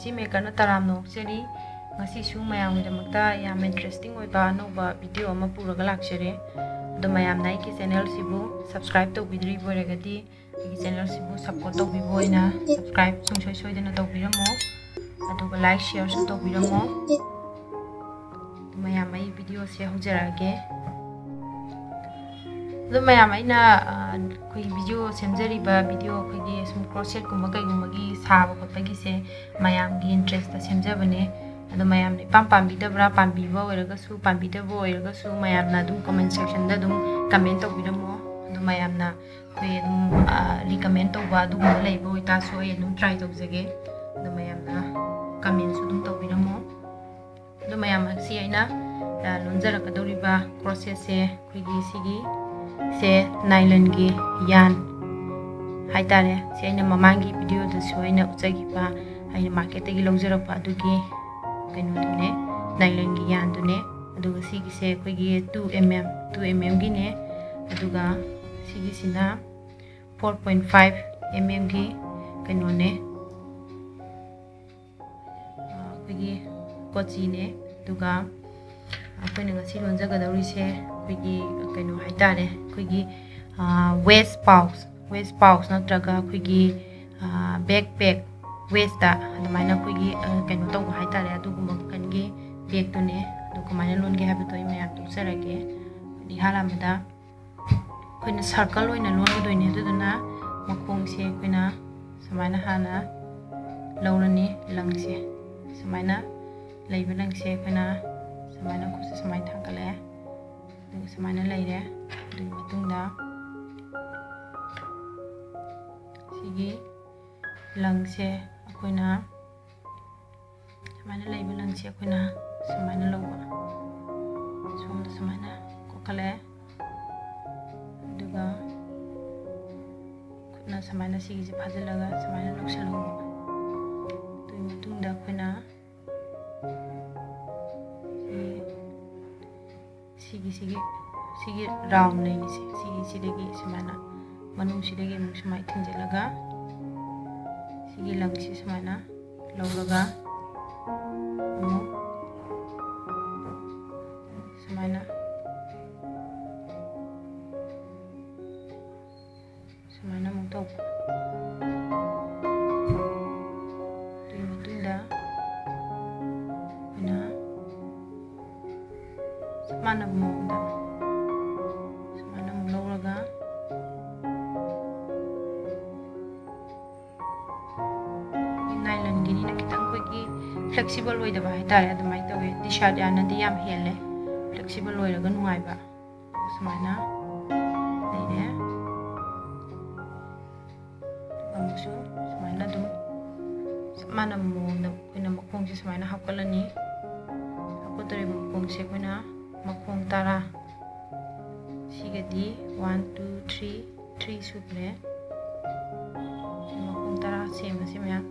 ꯃꯆꯤ ꯃꯦꯀꯔꯅ ꯇꯔꯥꯝꯅ ꯑꯣꯛꯆꯔꯤ ꯉꯁꯤꯁꯨ ꯃꯌꯥꯝꯒꯤꯗꯃꯛꯇ ꯌꯥꯝ ꯏꯟꯇꯔꯦꯁꯇꯤꯡ ꯑꯣꯏꯕ ꯑꯅꯧꯕ ꯚꯤꯗꯤꯑꯣ ꯑꯃ ꯄꯨꯔꯒ ꯂꯥꯛꯆꯔꯦ ꯑꯗꯣ ꯃꯌꯥꯝꯅ ꯑꯩꯒꯤ ꯆꯦꯅꯦꯜꯁꯤꯕꯨ ꯁꯕꯁꯀ꯭ꯔꯥꯏꯕ ꯇꯧꯕꯤꯗ꯭ꯔꯤꯕ ꯑꯣꯏꯔꯒꯗꯤ ꯑꯩꯒꯤ ꯆꯦꯅꯦꯜꯁꯤꯕꯨ ꯁꯞꯄꯣꯔꯠ ꯇꯧꯕꯤꯕ ꯑꯣꯏꯅ ꯁꯕꯁꯀ꯭ꯔꯥꯏꯕ ꯁꯨꯡꯁꯣꯏ ꯁꯣꯏꯗꯅ ꯇꯧꯕꯤꯔꯝꯃꯣ ꯑꯗꯨꯒ ꯂꯥꯏꯛ ꯁꯦꯌꯔꯁꯨ ꯇꯧꯕꯤꯔꯝꯃꯣ ꯃꯌꯥꯝ ꯑꯩ ꯚꯤꯗꯤꯑꯣꯁꯦ ꯍꯧꯖꯔꯛꯑꯒꯦ ꯑꯗꯨ ꯃꯌꯥꯝ ꯑꯩꯅ ꯑꯩꯈꯣꯏ ꯚꯤꯗꯤꯑꯣ ꯁꯦꯝꯖꯔꯤꯕ ꯚꯤꯗꯤꯑꯣ ꯑꯩꯈꯣꯏꯒꯤ ꯁꯨꯝ ꯀ꯭ꯔꯣꯁꯦꯠꯀꯨꯝꯕ ꯀꯩꯒꯨꯝꯕꯒꯤ ꯁꯥꯕ ꯈꯣꯠꯄꯒꯤꯁꯦ ꯃꯌꯥꯝꯒꯤ ꯏꯟꯇꯔꯦꯁꯇ ꯁꯦꯝꯖꯕꯅꯦ ꯑꯗꯣ ꯃꯌꯥꯝꯅ ꯏꯄꯥꯝ ꯄꯥꯝꯕꯤꯗꯕ꯭ꯔꯥ ꯄꯥꯝꯕꯤꯕ ꯑꯣꯏꯔꯒꯁꯨ ꯄꯥꯝꯕꯤꯗꯕ ꯑꯣꯏꯔꯒꯁꯨ ꯃꯌꯥꯝꯅ ꯑꯗꯨꯝ ꯀꯃꯦꯟ ꯁꯦꯛꯁꯟꯗ ꯑꯗꯨꯝ ꯀꯃꯦꯟ ꯇꯧꯕꯤꯔꯝꯃꯣ ꯑꯗꯣ ꯃꯌꯥꯝꯅ ꯑꯩꯈꯣꯏ ꯑꯗꯨꯝ ꯔꯤꯀꯃꯦꯟ ꯇꯧꯕ ꯑꯗꯨꯒꯨꯝꯕ ꯂꯩꯕ ꯑꯣꯏꯇꯥꯔꯁꯨ ꯑꯩ ꯑꯗꯨꯝ ꯇ꯭ꯔꯥꯏ ꯇꯧꯖꯒꯦ ꯑꯗꯣ ꯃꯌꯥꯝꯅ ꯀꯃꯦꯟꯁꯨ ꯑꯗꯨꯝ ꯇꯧꯕꯤꯔꯝꯃꯣ ꯑꯗꯣ ꯃꯌꯥꯝ ꯉꯁꯤ ꯑꯩꯅ ꯂꯣꯟꯖꯔꯛꯀꯗꯧꯔꯤꯕ ꯀ꯭ꯔꯣꯁꯦꯠꯁꯦ ꯑꯩꯈꯣꯏꯒꯤ ꯁꯤꯒꯤꯁꯦ ꯅꯥꯏꯂꯟꯒꯤ ꯌꯥꯟ ꯍꯥꯏꯇꯥꯔꯦ ꯁꯤ ꯑꯩꯅ ꯃꯃꯥꯡꯒꯤ ꯚꯤꯗꯤꯑꯣꯗꯁꯨ ꯑꯩꯅ ꯎꯠꯆꯈꯤꯕ ꯑꯩꯅ ꯃꯥꯔꯀꯦꯠꯇꯒꯤ ꯂꯧꯖꯔꯛꯄ ꯑꯗꯨꯒꯤ ꯀꯩꯅꯣꯗꯨꯅꯦ ꯅꯥꯏꯂꯟꯒꯤ ꯌꯥꯟꯗꯨꯅꯦ ꯑꯗꯨꯒ ꯁꯤꯒꯤꯁꯦ ꯑꯩꯈꯣꯏꯒꯤ 2 mm ꯒꯤꯅꯦ ꯑꯗꯨꯒ ꯁꯤꯒꯤꯁꯤꯅ 4.5 mm ꯒꯤ ꯀꯩꯅꯣꯅꯦ ꯑꯩꯈꯣꯏꯒꯤ ꯀꯣꯆꯤꯅꯦ ꯑꯗꯨꯒ ꯑꯩꯈꯣꯏꯅ ꯉꯁꯤ ꯂꯣꯟꯖꯒꯗꯧꯔꯤꯁꯦ ꯑꯩꯈꯣꯏꯒꯤ ꯀꯩꯅꯣ ꯍꯥꯏꯇꯥꯔꯦ ꯑꯩꯈꯣꯏꯒꯤ ꯋꯦꯁ ꯄꯥꯎꯁ ꯅꯠꯇ꯭ꯔꯒ ꯑꯩꯈꯣꯏꯒꯤ ꯕꯦꯛꯄꯦꯛ ꯋꯦꯁꯇ ꯑꯗꯨꯃꯥꯏꯅ ꯑꯩꯈꯣꯏꯒꯤ ꯀꯩꯅꯣ ꯇꯧꯕ ꯍꯥꯏꯇꯥꯔꯦ ꯑꯗꯨꯒꯨꯝꯕ ꯃꯈꯜꯒꯤ ꯕꯦꯛꯇꯨꯅꯦ ꯑꯗꯨ ꯀꯃꯥꯏꯅ ꯂꯣꯟꯒꯦ ꯍꯥꯏꯕꯗꯣ ꯑꯩ ꯃꯌꯥꯝ ꯇꯧꯖꯔꯒꯦ ꯏꯍꯥꯟ ꯑꯃꯗ ꯑꯩꯈꯣꯏꯅ ꯁꯔꯀꯜ ꯑꯣꯏꯅ ꯂꯣꯟꯒꯗꯣꯏꯅꯦ ꯑꯗꯨꯗꯨꯅ ꯃꯈꯣꯡꯁꯦ ꯑꯩꯈꯣꯏꯅ ꯁꯨꯃꯥꯏꯅ ꯍꯥꯟꯅ ꯂꯧꯔꯅꯤ ꯂꯪꯁꯦ ꯁꯨꯃꯥꯏꯅ ꯂꯩꯕ ꯂꯪꯁꯦ ꯑꯩꯈꯣꯏꯅ ꯁꯨꯃꯥꯏꯅ ꯈꯨꯠꯁꯦ ꯁꯨꯃꯥꯏꯅ ꯊꯥꯡꯒꯠꯂꯛꯑꯦ ꯑꯗꯨꯒ ꯁꯨꯃꯥꯏꯅ ꯂꯩꯔꯦ ꯑꯗꯨꯒꯤ ꯃꯇꯨꯡꯗ ꯁꯤꯒꯤ ꯂꯪꯁꯦ ꯑꯩꯈꯣꯏꯅ ꯁꯨꯃꯥꯏꯅ ꯂꯩꯕ ꯂꯪꯁꯦ ꯑꯩꯈꯣꯏꯅ ꯁꯨꯃꯥꯏꯅ ꯂꯧꯕ ꯁꯣꯝꯗ ꯁꯨꯃꯥꯏꯅ ꯀꯣꯛꯈꯠꯂꯛꯑꯦ ꯑꯗꯨꯒ ꯈꯨꯠꯅ ꯁꯨꯃꯥꯏꯅ ꯁꯤꯒꯤꯁꯦ ꯐꯥꯖꯤꯜꯂꯒ ꯁꯨꯃꯥꯏꯅ ꯂꯧꯁꯜꯍꯧꯕ ꯑꯗꯨꯒꯤ ꯃꯇꯨꯡꯗ ꯑꯩꯈꯣꯏꯅ ꯁꯤꯒꯤ ꯔꯥꯎꯟ ꯂꯩꯔꯤꯁꯦ ꯁꯤꯗꯒꯤ ꯁꯨꯃꯥꯏꯅ ꯃꯅꯨꯡꯁꯤꯗꯒꯤ ꯑꯃꯨꯛ ꯁꯨꯃꯥꯏꯅ ꯊꯤꯡꯖꯤꯜꯂꯒ ꯁꯤꯒꯤ ꯂꯪꯁꯤ ꯁꯨꯃꯥꯏꯅ ꯂꯧꯔꯒ ꯑꯃꯨꯛ ꯁꯨꯃꯥꯏꯅ ꯑꯃꯨꯛ ꯇꯧꯕ ꯑꯗꯨꯒꯤ ꯃꯇꯨꯡꯗ ꯑꯩꯈꯣꯏꯅ ꯆꯞ ꯃꯥꯟꯅꯕ ꯃꯑꯣꯡꯗ ꯁꯨꯃꯥꯏꯅ ꯑꯃꯨꯛ ꯂꯧꯔꯒ ꯅꯥꯏꯂꯟꯒꯤꯅꯤꯅ ꯈꯤꯇꯪ ꯑꯩꯈꯣꯏꯒꯤ ꯐ꯭ꯂꯦꯛꯁꯤꯕꯜ ꯑꯣꯏꯗꯕ ꯍꯥꯏꯇꯥꯔꯦ ꯑꯗꯨꯃꯥꯏꯅ ꯇꯧꯋꯦ ꯇꯤ ꯁꯥꯔꯠ ꯌꯥꯅꯗꯤ ꯌꯥꯝ ꯍꯦꯜꯂꯦ ꯐ꯭ꯂꯦꯛꯁꯤꯕꯜ ꯑꯣꯏꯔꯒ ꯅꯨꯡꯉꯥꯏꯕ ꯁꯨꯃꯥꯏꯅ ꯂꯩꯔꯦ ꯑꯃꯨꯛꯁꯨ ꯁꯨꯃꯥꯏꯅ ꯑꯗꯨꯝ ꯆꯞ ꯃꯥꯟꯅꯕ ꯃꯑꯣꯡꯗ ꯑꯩꯈꯣꯏꯅ ꯃꯈꯣꯡꯁꯦ ꯁꯨꯃꯥꯏꯅ ꯍꯥꯞꯀꯠꯂꯅꯤ ꯍꯥꯞꯀꯠꯇꯧꯔꯤꯕ ꯃꯈꯣꯡꯁꯦ ꯑꯩꯈꯣꯏꯅ ꯃꯈꯣꯡ 10 ꯁꯤꯒꯗꯤ 1 2 3 ꯁꯨꯈ꯭ꯔꯦ ꯃꯈꯣꯡ 10 ꯁꯦꯝꯕꯁꯦ ꯃꯌꯥꯝ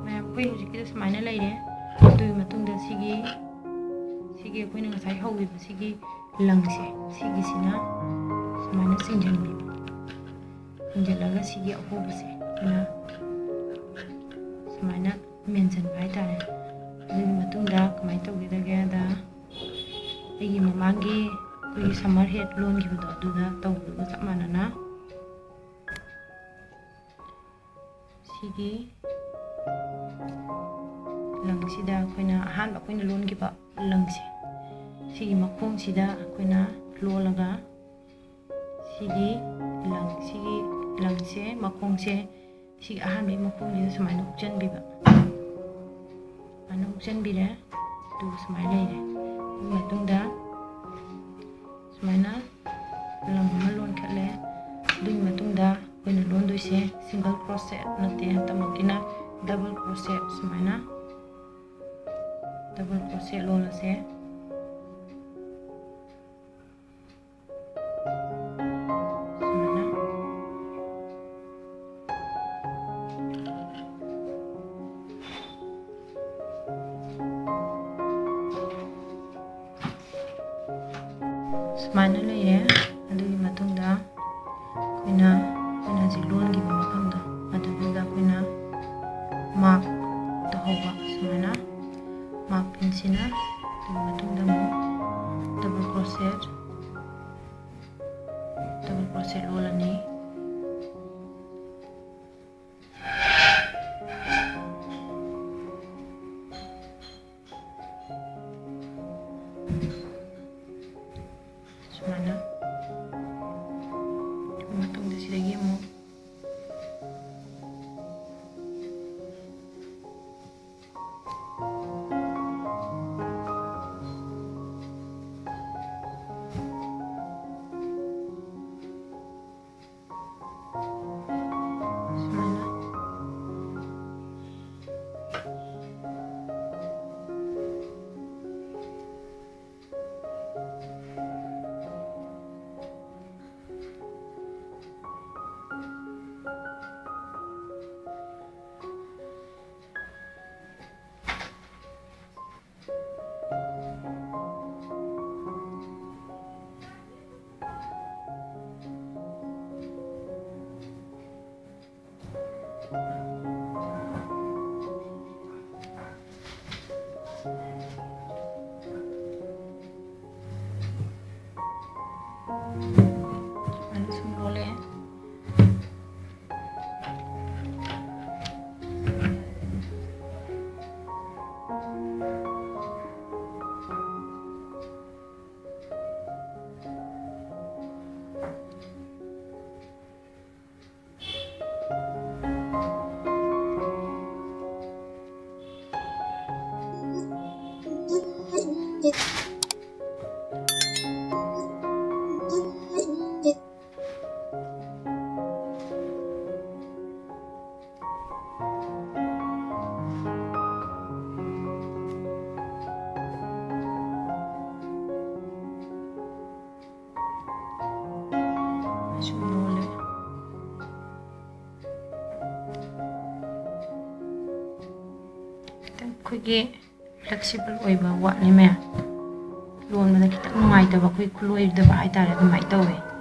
ꯑꯩꯈꯣꯏ ꯍꯧꯖꯤꯛꯀꯤꯗ ꯁꯨꯃꯥꯏꯅ ꯂꯩꯔꯦ ꯑꯗꯨꯒꯤ ꯃꯇꯨꯡꯗ ꯁꯤꯒꯤ ꯑꯩꯈꯣꯏꯅ ꯉꯁꯥꯏ ꯍꯧꯈꯤꯕ ꯁꯤꯒꯤ ꯂꯪꯁꯦ ꯁꯤꯒꯤꯁꯤꯅ ꯁꯨꯃꯥꯏꯅ ꯆꯤꯡꯁꯤꯜꯂꯒ ꯁꯤꯒꯤ ꯑꯍꯣꯕꯁꯦ ꯑꯩꯈꯣꯏꯅ ꯁꯨꯃꯥꯏꯅ ꯃꯦꯟꯁꯤꯟꯕ ꯍꯥꯏꯇꯥꯔꯦ ꯑꯗꯨꯒꯤ ꯃꯇꯨꯡꯗ ꯀꯃꯥꯏꯅ ꯇꯧꯒꯗꯒꯦꯗ ꯑꯩꯒꯤ ꯃꯃꯥꯡꯒꯤ ꯑꯩꯈꯣꯏꯒꯤ ꯁꯝꯃꯔ ꯍꯦꯠ ꯂꯣꯟꯈꯤꯕꯗꯣ ꯑꯗꯨꯗ ꯇꯧꯕꯗꯨꯒ ꯆꯞ ꯃꯥꯟꯅꯅ ꯁꯤꯒꯤ ꯂꯪꯁꯤꯗ ꯑꯩꯈꯣꯏꯅ ꯑꯍꯥꯟꯕ ꯑꯩꯈꯣꯏꯅ ꯂꯣꯟꯈꯤꯕ ꯂꯪꯁꯦ ꯁꯤꯒꯤ ꯃꯈꯣꯡꯁꯤꯗ ꯑꯩꯈꯣꯏꯅ ꯂꯣꯜꯂꯒ ꯁꯤꯒꯤ ꯂꯪꯁꯦ ꯃꯈꯣꯡꯁꯦ ꯁꯤꯒꯤ ꯑꯍꯥꯟꯕꯒꯤ ꯃꯈꯣꯡꯁꯤꯗ ꯁꯨꯃꯥꯏꯅ ꯍꯨꯛꯆꯟꯕꯤꯕ ꯁꯨꯃꯥꯏꯅ ꯍꯨꯛꯆꯟꯕꯤꯔꯦ ꯑꯗꯨꯒ ꯁꯨꯃꯥꯏꯅ ꯂꯩꯔꯦ ꯑꯗꯨꯒꯤ ꯃꯇꯨꯡꯗ ꯁꯨꯃꯥꯏꯅ ꯂꯪ ꯑꯃ ꯂꯣꯟꯈꯠꯂꯦ ꯑꯗꯨꯒꯤ ꯃꯇꯨꯡꯗ ꯑꯩꯈꯣꯏꯅ ꯂꯣꯟꯗꯣꯏꯁꯦ ꯁꯤꯡꯒꯜ ꯀ꯭ꯔꯣꯁꯦꯠ ꯅꯠꯇꯦ ꯍꯟꯇꯛꯃꯛꯀꯤꯅ ꯗꯕꯜ ꯀ꯭ꯔꯣꯁꯦꯠ ꯁꯨꯃꯥꯏꯅ डबल क्रोशेट लोनसे समाना लेरे sina matung da mo double crochet lolani sumana matung da sidagi mo Kuigi flexible oiba watni me lon da kita ngai da ba kui khuloi da ba ai tare da mai tawe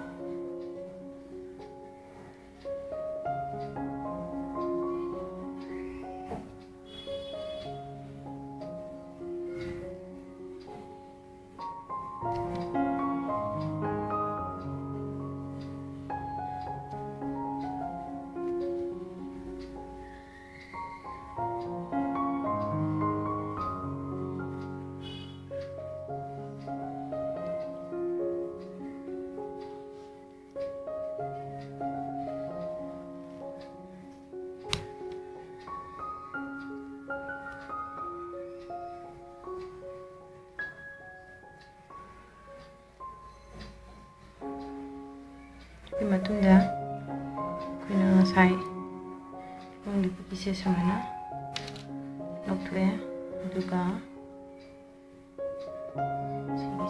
matunda kuina ngasai long di pise samana lokwe duga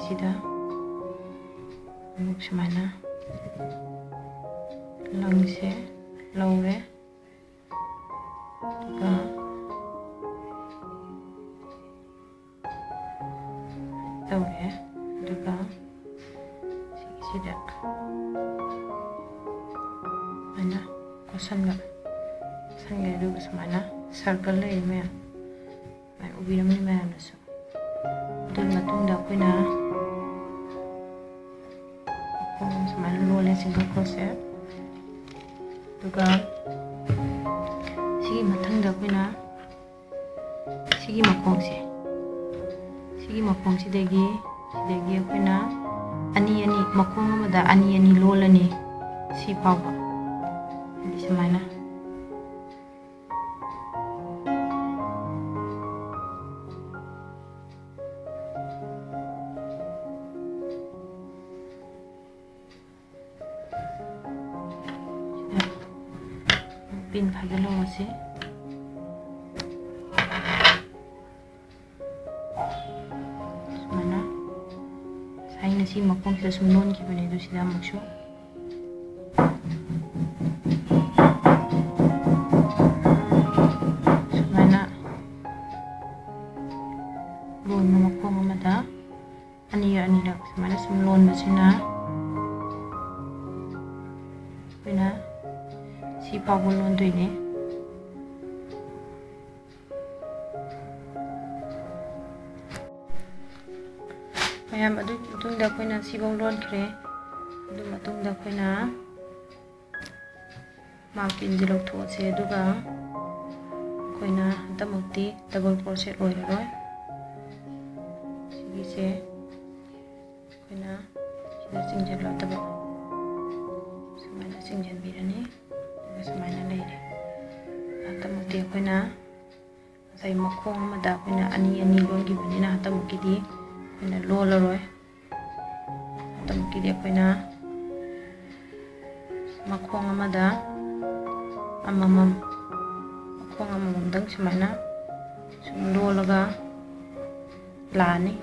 sida muk samana langse laure duga taure duga sida mana kosan ga itu semana circle le me mai ubi namni me nasu dul matung da kuina ko semana lole single crochet duga sigi mathang da kuina sigi makong sidagi kuina ani makong amada ani lolani si pawa di semana pin phagalo ase semana sai nasi makong sa sumnon ki bane do sida maksho Ani semana semlon sina pina si pabulon tu ini mayam adu matungda koina sibong lon khre adu matungda koina markin jilok those aduga koina tamukti double crochet oiroi sigi se koina sida singjal lataba samaina singjan birani samaina leire tamukti koina sai makhong amada koina ani lon gi banina tamukti di koina lolaroi tamukti di koina makhong amada amamam makhong amamam dang samaina sum lolaga lani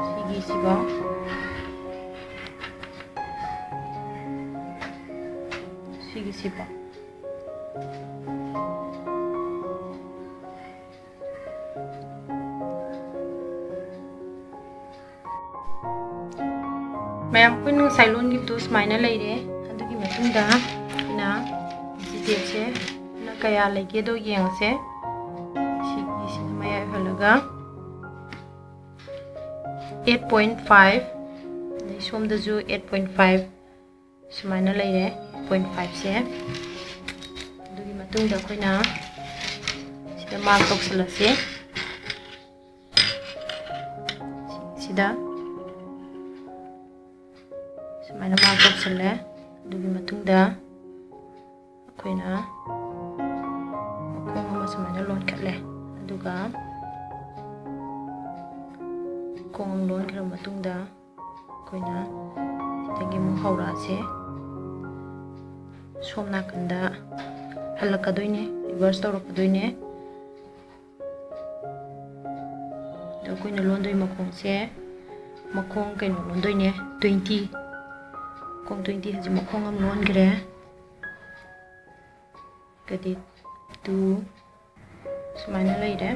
sigi siba sigi siba mayam kun sailon gi to smaina leire adugi matungda na jite se na kaya lege do yeng se sigi sin maya halaga 8.5 ni som da ju 8.5 smaina leire 0.5 se adugi matungda koina sida mark toksala se sida samaina mark toksale adugi matungda koina makhong ama samaina lon khatle aduga kong lon khra matungda koina sidagi mu haura se somna kanda halakadoine reverse tawrakadoine do koina londoi makhong se makhong kaino londoine 20 kong 20 haji makhong am lon gre kadi 2 samaina leire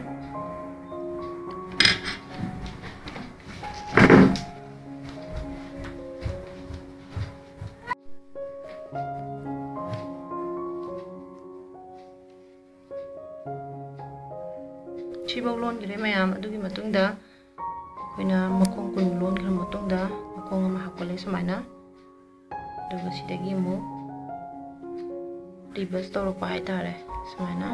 sibong lon gre mayam adugi matungda koina makhong kun lon gre matungda makhong ama hakole samaina aduga sidagi mu reverse tawrapa haitare samaina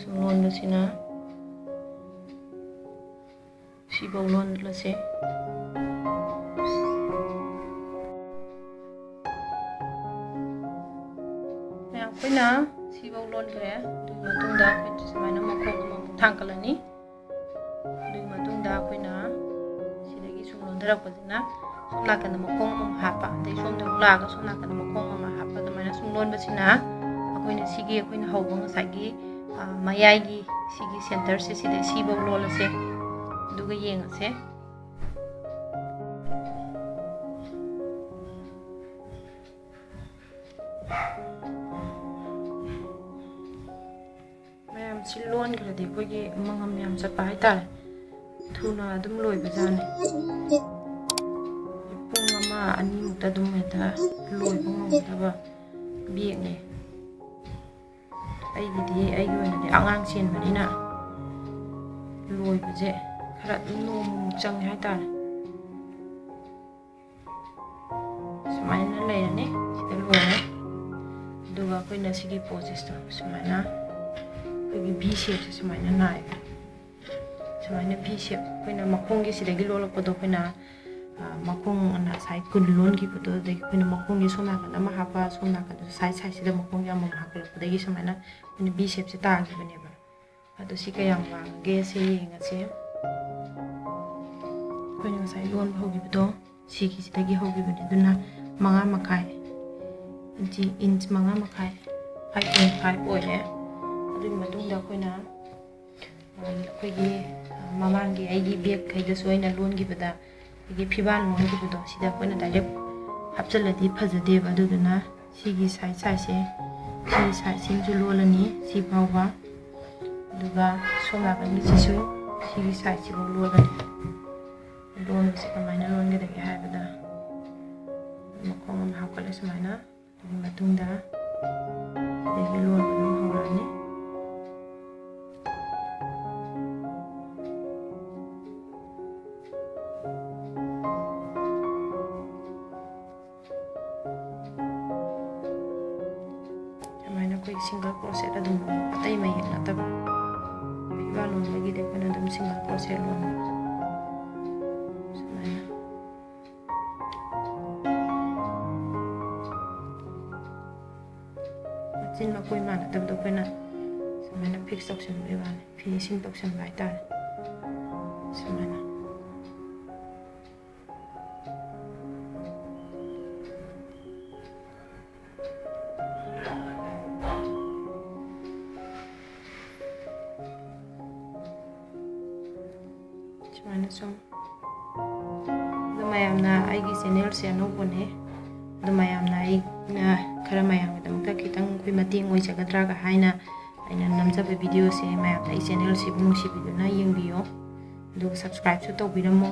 sum lon lasina sibong lon lase koina sibong lon gre du matungda koina samaina makhong ama thangkalani du matungda koina sidagi sum lon darakpajina somna kana makhong ama hapa dei somda laga somna kana makhong ama hapa damaina sum lon basina akoina sigi akoina hauba ngasagi mayai sigi center se sida sibong lon ase duga yengase silon gradi kogi mangam yam chapa haitare thuna adum loi bajane pung ama ani mukta dum meta loi bangam taba biekne ai gidi ai gona de angang chen manina loi baje khara nom chang haitare samaina leane sida loi duga koina sigi poses to samaina V shape se samaina nai samaina V shape koina makhong gi sidagi lolakpado koina makhong ana sai kun lon gi photo de koina makhong gi sona kana ma hapa sona kana sai sai sida makhong gi ama hakolakpadagi samaina koina V shape se ta gi bane ba ado sika yang wang ge se yenga se koina sai lon hogi photo sigi sidagi hogi bane duna manga makai inch manga makai 5.5 oile adugi matungda koina koigi mamangi aigi bag kaida soina lon gi bada igi phiban lon gi bado sida koina direct hapchaladi phajade baduduna sigi sai sai se si sai sing ju lolani si bawa duga somla kan gi sisu sigi sai si bo lolani lon se kamaina lon gi dagi haibada makhong am hakole samaina adugi matungda dagi lon bado hawrani single crochet adum atai mayek nataba fiba lonbagi de koina adum single crochet lon sumana machin ma koi mana tab do koina sumana fix option be wan finishing option bai tar sumana sum mayamna aigi channel se anobone mayamna aina khara mayam damta kitang kui mating oi jagadra ga haina aina namjaba video se mayamna ai channel se bunungsi video na yengbiyo do subscribe su tobiramo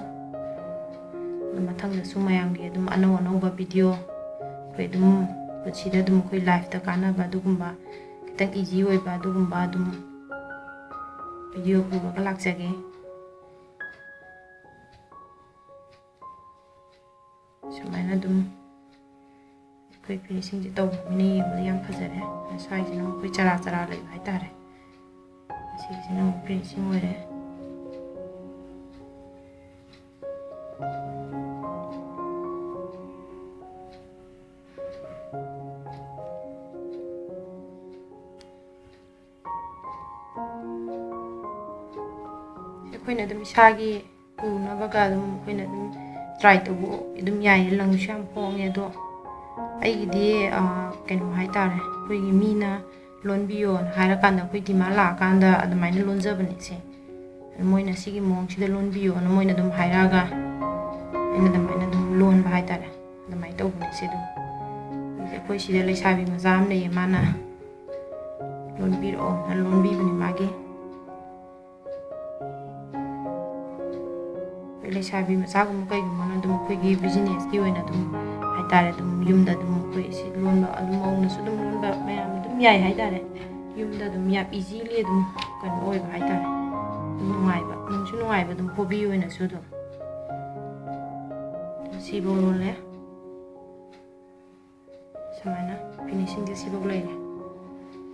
mathang da su mayam ge dum anoba video koi dum pachida dum koi live ta kana ba dugumba kitang easy oi ba dugumba dum video bu ga lakjage sumana dum koi finishing ji taw mini yam phajare sai ji no koi chara lai hai tare si ji no finishing ore koi na dum sagi una baga dum koi na dum try to go idum yai lang sham phong ye do ai gidi kenu hai tare koi gi mina lon bio haira kan da koi dima la kan da admai na lon jabani se moina sigi mong sida lon bio na moina dum haira ga ina dam ina dum lon ba hai tare admai to bani se do koi sida le sabi mazam ne mana lon biro na lon bi bani magi le sabi masagu mukai gumana dum koi gi business ki oina dum hai tare dum yumda dum koi si lon ba dum ong na su dum lon ba mayam dum yai hai tare yumda dum ya easily dum kan oi ba hai tare nungai ba nung su nungai ba dum hobby oina su dum si bo lon le samana finishing de si bo le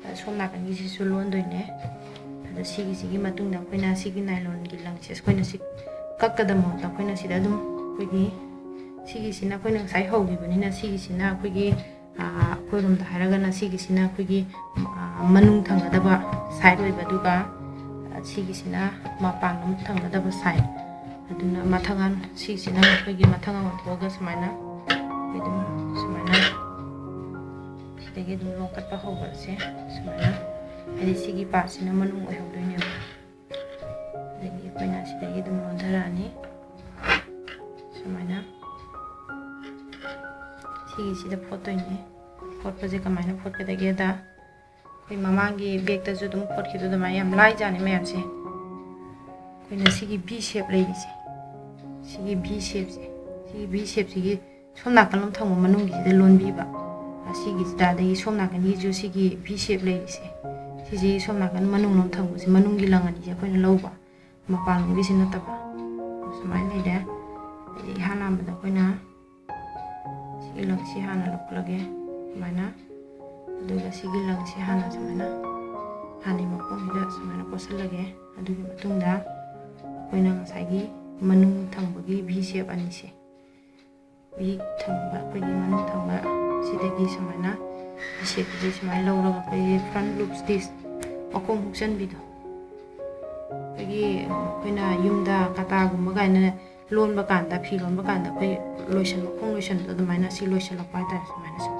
ta somna kan gi si su lon doi ne ta sigi matung da koi na sigi nylon gi lang ses koi na si kakadamo ta koina sida dum koigi sigi sina koina sai hogi bani na sigi sina koigi koirum da haraga na sigi sina koigi manung thangadaba side oi baduga sigi sina mapangam thangadaba side aduna mathangan sigi sina koigi mathangan thoga samaina idum samaina sidagi dum lokat pa hoga se samaina ai sigi pa sina manung oi hodoine koina sidagi dum londarani samaina sigi sida photo ni photo je kamaina photo kadage da koi mamangi bag ta ju dum photo ki do ma yam lai jani me am se koina sigi b shape lai se sigi b shape sigi somna kanum thang manung gi de lon bi ba sigi sta dagi somna kan gi ju sigi b shape lai se sigi somna kan manung nom thang se manung gi langani je koina lauba mapang gi sin nataba samai nei de hana ma da koina sigi lang si hana lok lage mana aduga sigi lang si hana samana hani ma ko hida samana ko salage adugi matungda koina ngasai gi manung thangbagi b shape ani se bi thangba ko gi manung thangba sidagi samana b shape ji samai lawra ko front loop stitch akom huksan bido koigi koina yumda kata gumba gaina lon ba kan da phi lon ba kan da koi lotion khong lotion da maina si lotion la pai ta maina so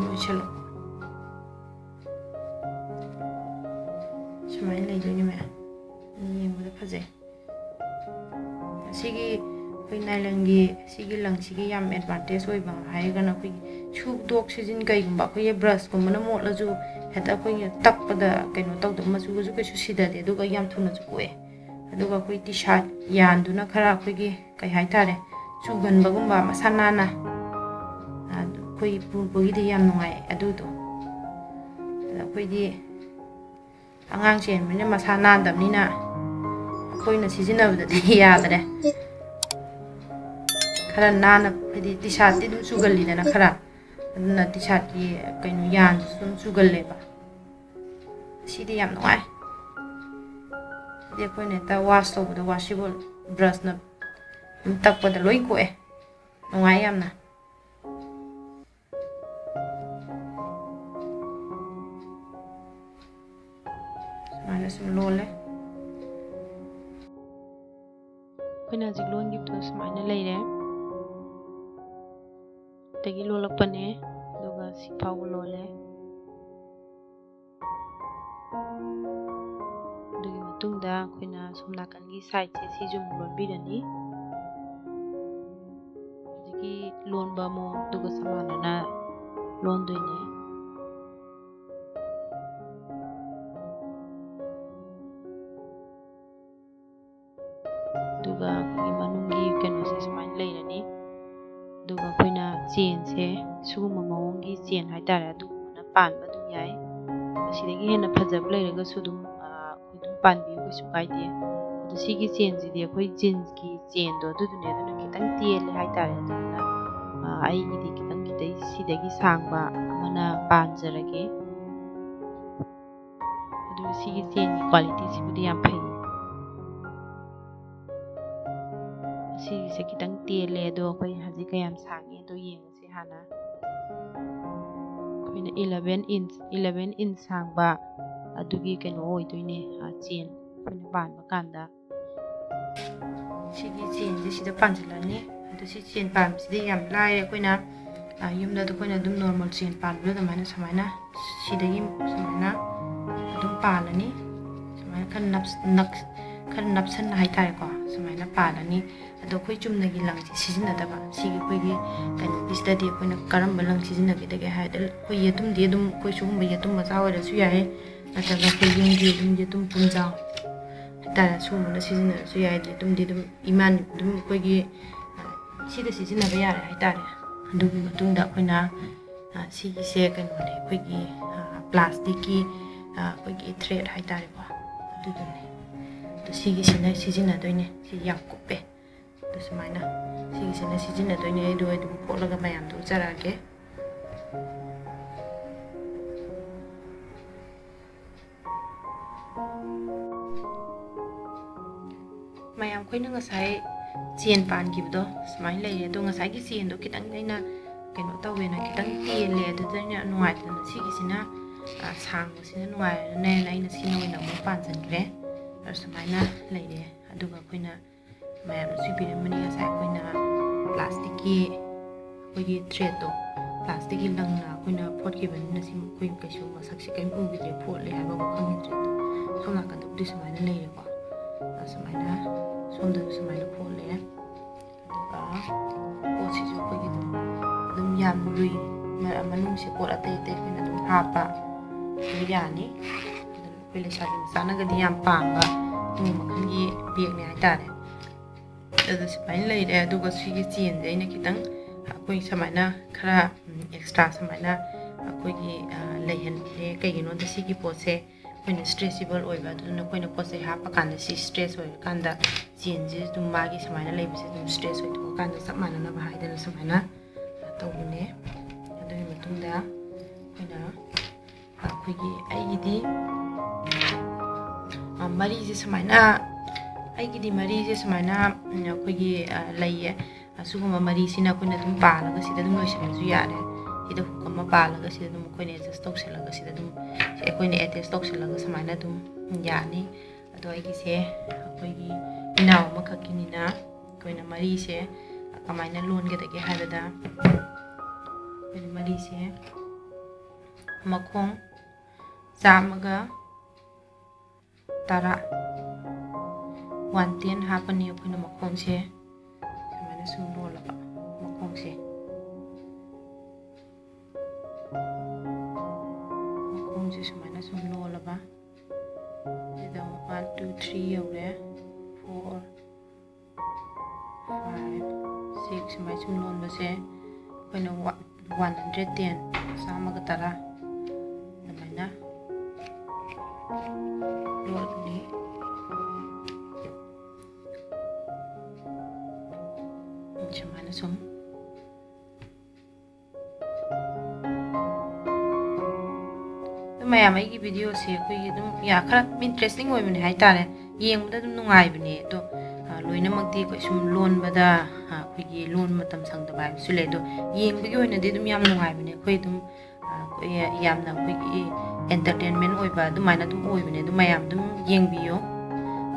lotion samai lai do ni ma ni mo da phaje sigi koi nailangi sigi lang sigi yam advantage oi ba hai gana koi chuk dok sijin kai gumba koi brush ko mana mo la ju heta koi tak pada kaino tok do ma ju ju ke su sida de do ga yam thuna ju koe adu ga koi t-shirt yan du na khara koi gi kai hai tare chu gan ba gumba masana na koi pu bo gi de yam nungai adu do koi di angang chen mena masana dam ni na ꯑꯩꯈꯣꯏꯅ ꯁꯤꯖꯤꯟꯅꯕꯗꯗꯤ ꯌꯥꯗ꯭ꯔꯦ ꯈꯔ ꯅꯥꯟꯅ ꯍꯥꯏꯗꯤ T ꯁꯥꯔꯠꯇꯤ ꯑꯗꯨꯝ ꯆꯨꯒꯜꯂꯤꯗꯅ ꯈꯔ ꯑꯗꯨꯅ T ꯁꯥꯔꯠꯀꯤ ꯀꯩꯅꯣ ꯌꯥꯟꯗꯨꯁꯨ ꯑꯗꯨꯝ ꯆꯨꯒꯜꯂꯦꯕ ꯁꯤꯗꯤ ꯌꯥꯝ ꯅꯨꯡꯉꯥꯏ ꯁꯤꯗꯤ ꯑꯩꯈꯣꯏꯅ ꯍꯦꯛꯇ ꯋꯥꯁ ꯇꯧꯕꯗ ꯋꯥꯁꯤꯕꯜ ꯕ꯭ꯔꯁꯅ ꯑꯗꯨꯝ ꯇꯛꯄꯗ ꯂꯣꯏ ꯀꯣꯛꯑꯦ ꯅꯨꯡꯉꯥꯏ ꯌꯥꯝꯅ ꯁꯨꯃꯥꯏꯅ ꯁꯨꯝ ꯂꯣꯜꯂꯦ ꯑꯩꯈꯣꯏꯅ ꯍꯧꯖꯤꯛ ꯂꯣꯟꯈꯤꯕꯗꯣ ꯁꯨꯃꯥꯏꯅ ꯂꯩꯔꯦ ꯗꯒꯤ ꯂꯣꯜꯂꯛꯄꯅꯦ ꯑꯗꯨꯒ ꯁꯤ ꯐꯥꯎꯕ ꯂꯣꯜꯂꯦ ꯑꯗꯨꯒꯤ ꯃꯇꯨꯡꯗ ꯑꯩꯈꯣꯏꯅ ꯁꯣꯝ ꯅꯥꯀꯟꯒꯤ ꯁꯥꯏꯗꯁꯦ ꯁꯤꯁꯨ ꯑꯃꯨꯛ ꯂꯣꯟꯕꯤꯔꯅꯤ ꯍꯧꯖꯤꯛꯀꯤ ꯂꯣꯟꯕ ꯃꯑꯣꯡꯗꯨꯒ ꯆꯞ ꯃꯥꯟꯅꯅ ꯂꯣꯟꯗꯣꯏꯅꯦ ꯑꯗꯨꯒ ꯑꯩꯈꯣꯏꯒꯤ ꯃꯅꯨꯡꯒꯤ ꯀꯩꯅꯣꯁꯦ ꯁꯨꯃꯥꯏꯅ ꯂꯩꯔꯅꯤ ꯑꯗꯨꯒ ꯑꯩꯈꯣꯏꯅ ꯆꯦꯟꯁꯦ ꯁꯤꯒꯨꯝꯕ ꯃꯑꯣꯡꯒꯤ ꯆꯦꯟ ꯍꯥꯏꯇꯥꯔꯦ ꯑꯗꯨꯒꯨꯝꯕꯅ ꯄꯥꯟꯕ ꯑꯗꯨꯝ ꯌꯥꯏ ꯁꯤꯗꯒꯤ ꯍꯦꯟꯅ ꯐꯖꯕ ꯂꯩꯔꯒꯁꯨ ꯑꯗꯨꯝ ꯑꯩꯈꯣꯏ ꯑꯗꯨꯝ ꯄꯥꯟꯕꯤꯌꯨ ꯀꯩꯁꯨ ꯀꯥꯏꯗꯦ ꯑꯗꯣ ꯁꯤꯒꯤ ꯆꯦꯟꯁꯤꯗꯤ ꯑꯩꯈꯣꯏ ꯖꯤꯟꯁꯀꯤ ꯆꯦꯟꯗꯣ ꯑꯗꯨꯗꯨꯅꯦ ꯑꯗꯨꯅ ꯈꯤꯇꯪ ꯇꯦꯜꯂꯦ ꯍꯥꯏꯇꯥꯔꯦ ꯑꯗꯨꯗꯨꯅ ꯑꯩꯒꯤꯗꯤ ꯈꯤꯇꯪ ꯁꯤꯗꯒꯤ ꯁꯥꯡꯕ ꯑꯃꯅ ꯄꯥꯟꯖꯔꯒꯦ ꯑꯗꯨꯒ ꯁꯤꯒꯤ ꯆꯦꯟꯒꯤ ꯀ꯭ꯋꯥꯂꯤꯇꯤꯁꯤꯕꯨꯗꯤ ꯌꯥꯝ ꯐꯩ ꯁꯤꯒꯤꯁꯦ ꯈꯤꯇꯪ ꯇꯦꯜꯂꯦ ꯑꯗꯣ ꯑꯩꯈꯣꯏ ꯍꯧꯖꯤꯛ ꯀꯌꯥꯝ ꯁꯥꯡꯉꯦ ꯑꯗꯣ ꯌꯦꯡꯉꯁꯤ ꯍꯥꯟꯅ ꯑꯩꯈꯣꯏꯅ 11 ꯏꯟꯆ ꯁꯥꯡꯕ ꯑꯗꯨꯒꯤ ꯀꯩꯅꯣ ꯑꯣꯏꯗꯣꯏꯅꯦ ꯆꯦꯟ ꯑꯩꯈꯣꯏꯅ ꯄꯥꯟꯕ ꯀꯥꯟꯗ ꯁꯤꯒꯤ ꯆꯦꯟꯁꯦ ꯁꯤꯗ ꯄꯥꯟꯁꯤꯜꯂꯅꯤ ꯑꯗꯣ ꯁꯤ ꯆꯦꯟ ꯄꯥꯟꯕꯁꯤꯗꯤ ꯌꯥꯝ ꯂꯥꯏꯔꯦ ꯑꯩꯈꯣꯏꯅ ꯌꯨꯝꯗ ꯑꯩꯈꯣꯏꯅ ꯑꯗꯨꯝ ꯅꯣꯔꯃꯦꯜ ꯆꯦꯟ ꯄꯥꯟꯕꯗꯣ ꯑꯗꯨꯃꯥꯏꯅ ꯁꯤꯗꯒꯤ ꯁꯨꯃꯥꯏꯅ ꯑꯗꯨꯝ ꯄꯥꯜꯂꯅꯤ ꯁꯨꯃꯥꯏꯅ ꯈꯔ ꯅꯞꯁꯟꯅ ꯍꯥꯏꯇꯥꯔꯦꯀꯣ ꯁꯨꯃꯥꯏꯅ ꯄꯥꯜꯂꯅꯤ ꯑꯗꯣ ꯑꯩꯈꯣꯏ ꯆꯨꯝꯅꯒꯤ ꯂꯪꯁꯦ ꯁꯤꯖꯤꯟꯅꯗꯕ ꯁꯤꯒꯤ ꯑꯩꯈꯣꯏꯒꯤ ꯀꯩꯅꯣꯒꯤꯁꯤꯗꯗꯤ ꯑꯩꯈꯣꯏꯅ ꯀꯔꯝꯕ ꯂꯪ ꯁꯤꯖꯤꯟꯅꯒꯗꯒꯦ ꯍꯥꯏꯔꯗꯤ ꯑꯩꯈꯣꯏ ꯌꯦꯇꯨꯝꯗꯤ ꯑꯗꯨꯝ ꯑꯩꯈꯣꯏ ꯁꯤꯒꯨꯝꯕ ꯌꯦꯇꯨꯝ ꯃꯆꯥ ꯑꯣꯏꯔꯁꯨ ꯌꯥꯏ ꯅꯠꯇ꯭ꯔꯒ ꯑꯩꯈꯣꯏ ꯌꯨꯝꯒꯤ ꯑꯗꯨꯝ ꯌꯦꯇꯨꯝ ꯄꯨꯝꯖꯥꯎ ꯍꯥꯏꯇꯥꯔꯦ ꯁꯤꯒꯨꯝꯕꯅ ꯁꯤꯖꯤꯟꯅꯔꯁꯨ ꯌꯥꯏ ꯌꯦꯇꯨꯝꯗꯤ ꯑꯗꯨꯝ ꯏꯃꯥꯟ ꯑꯗꯨꯝ ꯑꯩꯈꯣꯏꯒꯤ ꯁꯤꯗ ꯁꯤꯖꯤꯟꯅꯕ ꯌꯥꯔꯦ ꯍꯥꯏꯇꯥꯔꯦ ꯑꯗꯨꯒꯤ ꯃꯇꯨꯡꯗ ꯑꯩꯈꯣꯏꯅ ꯁꯤꯒꯤꯁꯦ ꯀꯩꯅꯣꯅꯦ ꯑꯩꯈꯣꯏꯒꯤ ꯄ꯭ꯂꯥꯁꯇꯤꯛꯀꯤ ꯑꯩꯈꯣꯏꯒꯤ ꯊ꯭ꯔꯦꯗ ꯍꯥꯏꯇꯥꯔꯦꯀꯣ ꯑꯗꯨꯗꯨꯅꯦ ꯑꯗꯣ ꯁꯤꯒꯤꯁꯤꯅ ꯁꯤꯖꯤꯟꯅꯗꯣꯏꯅꯦ ꯁꯤ ꯌꯥꯝ ꯀꯨꯞꯄꯦ ꯑꯗꯣ ꯁꯨꯃꯥꯏꯅ ꯁꯤꯒꯤꯁꯤꯅ ꯁꯤꯖꯤꯟꯅꯗꯣꯏꯅꯦ ꯑꯩꯗꯣ ꯑꯗꯨꯝ ꯐꯣꯠꯂꯒ ꯃꯌꯥꯝꯗꯣ ꯎꯠꯆꯔꯛꯑꯒꯦ ꯃꯌꯥꯝ ꯑꯩꯈꯣꯏꯅ ꯉꯁꯥꯏ ꯆꯦꯟ ꯄꯥꯟꯈꯤꯕꯗꯣ ꯁꯨꯃꯥꯏꯅ ꯂꯩꯔꯦ ꯑꯗꯣ ꯉꯁꯥꯏꯒꯤ ꯆꯦꯟꯗꯣ ꯈꯤꯇꯪ ꯑꯩꯅ ꯀꯩꯅꯣ ꯇꯧꯋꯦꯅ ꯈꯤꯇꯪ ꯇꯦꯜꯂꯦ ꯑꯗꯨꯗꯩꯅ ꯅꯨꯡꯉꯥꯏꯇꯗꯅ ꯁꯤꯒꯤꯁꯤꯅ ꯁꯥꯡꯕꯁꯤꯅ ꯅꯨꯡꯉꯥꯏꯔꯅꯦꯅ ꯑꯩꯅ ꯁꯤꯅ ꯑꯣꯏꯅ ꯑꯃꯨꯛ ꯄꯥꯟꯁꯤꯟꯈ꯭ꯔꯦ ꯁꯨꯃꯥꯏꯅ ꯂꯩꯔꯦ ꯑꯗꯨꯒ ꯑꯩꯈꯣꯏꯅ ꯃꯌꯥꯝꯅꯁꯨ ꯄꯤꯔꯝꯕꯅꯤ ꯉꯁꯥꯏ ꯑꯩꯈꯣꯏꯅ ꯄ꯭ꯂꯥꯁꯇꯤꯛꯀꯤ ꯑꯩꯈꯣꯏꯒꯤ ꯊ꯭ꯔꯦꯗꯇꯣ ꯄ꯭ꯂꯥꯁꯇꯤꯛꯀꯤ ꯂꯪꯅ ꯑꯩꯈꯣꯏꯅ ꯐꯣꯠꯈꯤꯕꯅꯤꯅ ꯁꯤ ꯑꯩꯈꯣꯏ ꯀꯩꯁꯨ ꯃꯁꯛꯁꯦ ꯀꯔꯤꯝ ꯎꯈꯤꯗ꯭ꯔꯦ ꯐꯣꯠꯂꯦ ꯍꯥꯏꯕ ꯈꯪꯈꯤꯗ꯭ꯔꯦ ꯑꯗꯣ ꯁꯣꯝ ꯅꯥꯀꯟꯗꯕꯨꯗꯤ ꯁꯨꯃꯥꯏꯅ ꯂꯩꯔꯦꯀꯣ ꯁꯨꯃꯥꯏꯅ ꯁꯣꯝꯗꯁꯨ ꯁꯨꯃꯥꯏꯅ ꯐꯣꯠꯂꯦ ꯑꯗꯨꯒ ꯄꯣꯠꯁꯤꯁꯨ ꯑꯩꯈꯣꯏꯒꯤ ꯑꯗꯨꯝ ꯌꯥꯝ ꯂꯨꯏ ꯃꯅꯨꯡꯁꯦ ꯄꯣꯠ ꯑꯇꯩ ꯑꯩꯈꯣꯏꯅ ꯑꯗꯨꯝ ꯍꯥꯞꯄ ꯑꯗꯨꯝ ꯌꯥꯅꯤ ꯑꯗꯨꯅ ꯑꯩꯈꯣꯏ ꯂꯩꯁꯥꯕꯤ ꯃꯆꯥꯅꯒꯗꯤ ꯌꯥꯝ ꯄꯥꯝꯕ ꯑꯗꯨꯒꯨꯝꯕ ꯃꯈꯜꯒꯤ ꯕꯦꯒꯅꯦ ꯍꯥꯏꯇꯥꯔꯦ ꯑꯗꯨ ꯁꯨꯃꯥꯏꯅ ꯂꯩꯔꯦ ꯑꯗꯨꯒ ꯁꯤꯒꯤ ꯆꯦꯟꯁꯦ ꯑꯩꯅ ꯈꯤꯇꯪ ꯑꯩꯈꯣই ꯁꯨꯃꯥꯏꯅ ꯈꯔ ꯑꯦꯛꯁꯇ꯭ꯔꯥ ꯁꯨꯃꯥꯏꯅ ꯑꯩꯈꯣꯏꯒꯤ ꯂꯩꯍꯟꯂꯦ ꯀꯩꯒꯤꯅꯣꯗ ꯁꯤꯒꯤ ꯄꯣꯠꯁꯦ ꯑꯩꯈꯣꯏꯅ ꯁ꯭ꯇꯔꯦꯆꯦꯕꯜ ꯑꯣꯏꯕ ꯑꯗꯨꯅ ꯑꯩꯈꯣꯏꯅ ꯄꯣꯠ ꯆꯩ ꯍꯥꯞꯄ ꯀꯥꯟꯗ ꯁꯤ ꯁ꯭ꯇꯔꯦꯆ ꯑꯣꯏꯔꯀꯥꯟꯗ ꯆꯦꯟꯁꯦ ꯑꯗꯨꯝ ꯃꯥꯒꯤ ꯁꯨꯃꯥꯏꯅ ꯂꯩꯕꯁꯦ ꯑꯗꯨꯝ ꯁ꯭ꯇꯔꯦꯆ ꯑꯣꯏꯊꯣꯛꯑꯀꯥꯟꯗ ꯆꯞ ꯃꯥꯟꯅꯅꯕ ꯍꯥꯏꯗꯅ ꯁꯨꯃꯥꯏꯅ ꯇꯧꯕꯅꯦ ꯑꯗꯨꯒꯤ ꯃꯇꯨꯡꯗ ꯑꯩꯈꯣꯏꯒꯤ ꯑꯩꯒꯤꯗꯤ ꯃꯔꯤꯁꯦ ꯁꯨꯃꯥꯏꯅ ꯑꯩꯒꯤꯗꯤ ꯃꯔꯤꯁꯦ ꯁꯨꯃꯥꯏꯅ ꯑꯩꯈꯣꯏꯒꯤ ꯂꯩꯌꯦ ꯑꯁꯤꯒꯨꯝꯕ ꯃꯔꯤꯁꯤꯅ ꯑꯩꯈꯣꯏꯅ ꯑꯗꯨꯝ ꯄꯥꯜꯂꯒ ꯁꯤꯗ ꯑꯗꯨꯝ ꯂꯣꯏꯁꯤꯟꯕꯁꯨ ꯌꯥꯔꯦ ꯁꯤꯗ ꯍꯨꯛ ꯑꯃ ꯄꯥꯜꯂꯒ ꯁꯤꯗ ꯑꯗꯨꯝ ꯑꯩꯈꯣꯏꯅ ꯑꯦꯗꯖꯁ ꯇꯧꯁꯜꯂꯒ ꯁꯤꯗ ꯑꯗꯨꯝ ꯑꯩꯈꯣꯏꯅ ꯑꯦꯇꯦꯆ ꯇꯧꯁꯜꯂꯒ ꯁꯨꯃꯥꯏꯅ ꯑꯗꯨꯝ ꯌꯥꯅꯤ ꯑꯗꯣ ꯑꯩꯒꯤꯁꯦ ꯑꯩꯈꯣꯏꯒꯤ ꯏꯅꯥꯎ ꯑꯃꯈꯛꯀꯤꯅꯤꯅ ꯑꯩꯈꯣꯏꯅ ꯃꯔꯤꯁꯦ ꯀꯃꯥꯏꯅ ꯂꯣꯟꯒꯗꯒꯦ ꯍꯥꯏꯕꯗ ꯑꯩꯈꯣꯏꯅ ꯃꯔꯤꯁꯦ ꯃꯈꯣꯡ 110 110 ꯍꯥꯞꯄꯅꯤ ꯑꯩꯈꯣꯏꯅ ꯃꯈꯣꯡꯁꯦ ꯁꯨꯃꯥꯏꯅ ꯁꯨꯝ ꯂꯣꯜꯂꯕ ꯃꯈꯣꯡꯁꯦ ꯁꯨꯃꯥꯏꯅ ꯁꯨꯝ ꯂꯣꯜꯂꯕ ꯁꯤꯗ 1 2 3 ꯌꯧꯔꯦ 4 5 6 ꯁꯨꯃꯥꯏꯅ ꯁꯨꯝ ꯂꯣꯟꯕꯁꯦ ꯑꯩꯈꯣꯏꯅ 110 110 ꯑꯗꯨꯃꯥꯏꯅ ꯂꯣꯜꯂꯅꯤ Sumana sum. Mayam aigi video se koi dum ya khara interesting oi bane hai tare yeng bada dum nungai bane to loina makti koi sum lon bada koi gi lon matam sang da bai su le do yeng bi oi na de dum yam nungai bane koi dum koi yam na koi gi entertainment oi ba dum mai na dum oi bane dum mayam dum yeng bi yo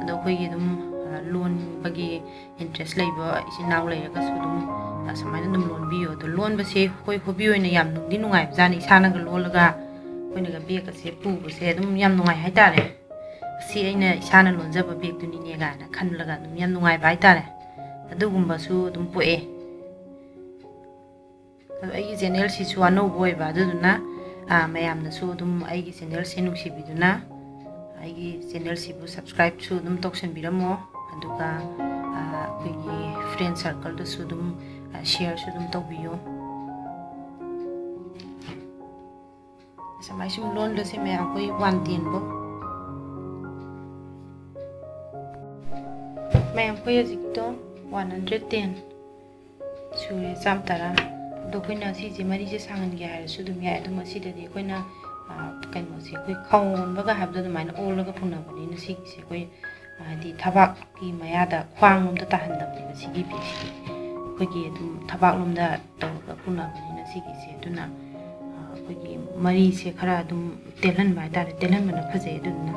ado koi gi dum lon bagi interest lei ba isi naw lei ga su dum samai na dum lon bi yo to lon ba se koi hobi oi na yam nung di nungai ba ni sa na ga lol ga koi na ga bag ka se pu bu se dum yam nungai hai tare si aina isana lonjaba bag tu ni ne ga na khan laga dum yam nungai bai tare adu gumba su dum poe ai channel si su ano boy ba du na mayam na su dum ai gi channel se nu si bi du na ai gi channel si bu subscribe su dum toksen biramo aduga koi gi friend circle da su dum share su dum to biyo samai sum lon da se me koi 110 bo mayam koi jikto 110 sure sam tara do koi na si je mari je sangan ge har su dum ya dum si da de koi na kai mo se koi khawon ba ga hab da mai na ol ga phuna ba ni si se koi di thabak ki maya da khwang lom da ta han da ni si gi bi si koi gi dum thabak lom da to ga phuna ba ni si gi se du na koi gi mari se khara dum telan ba da telan ba na phaje du na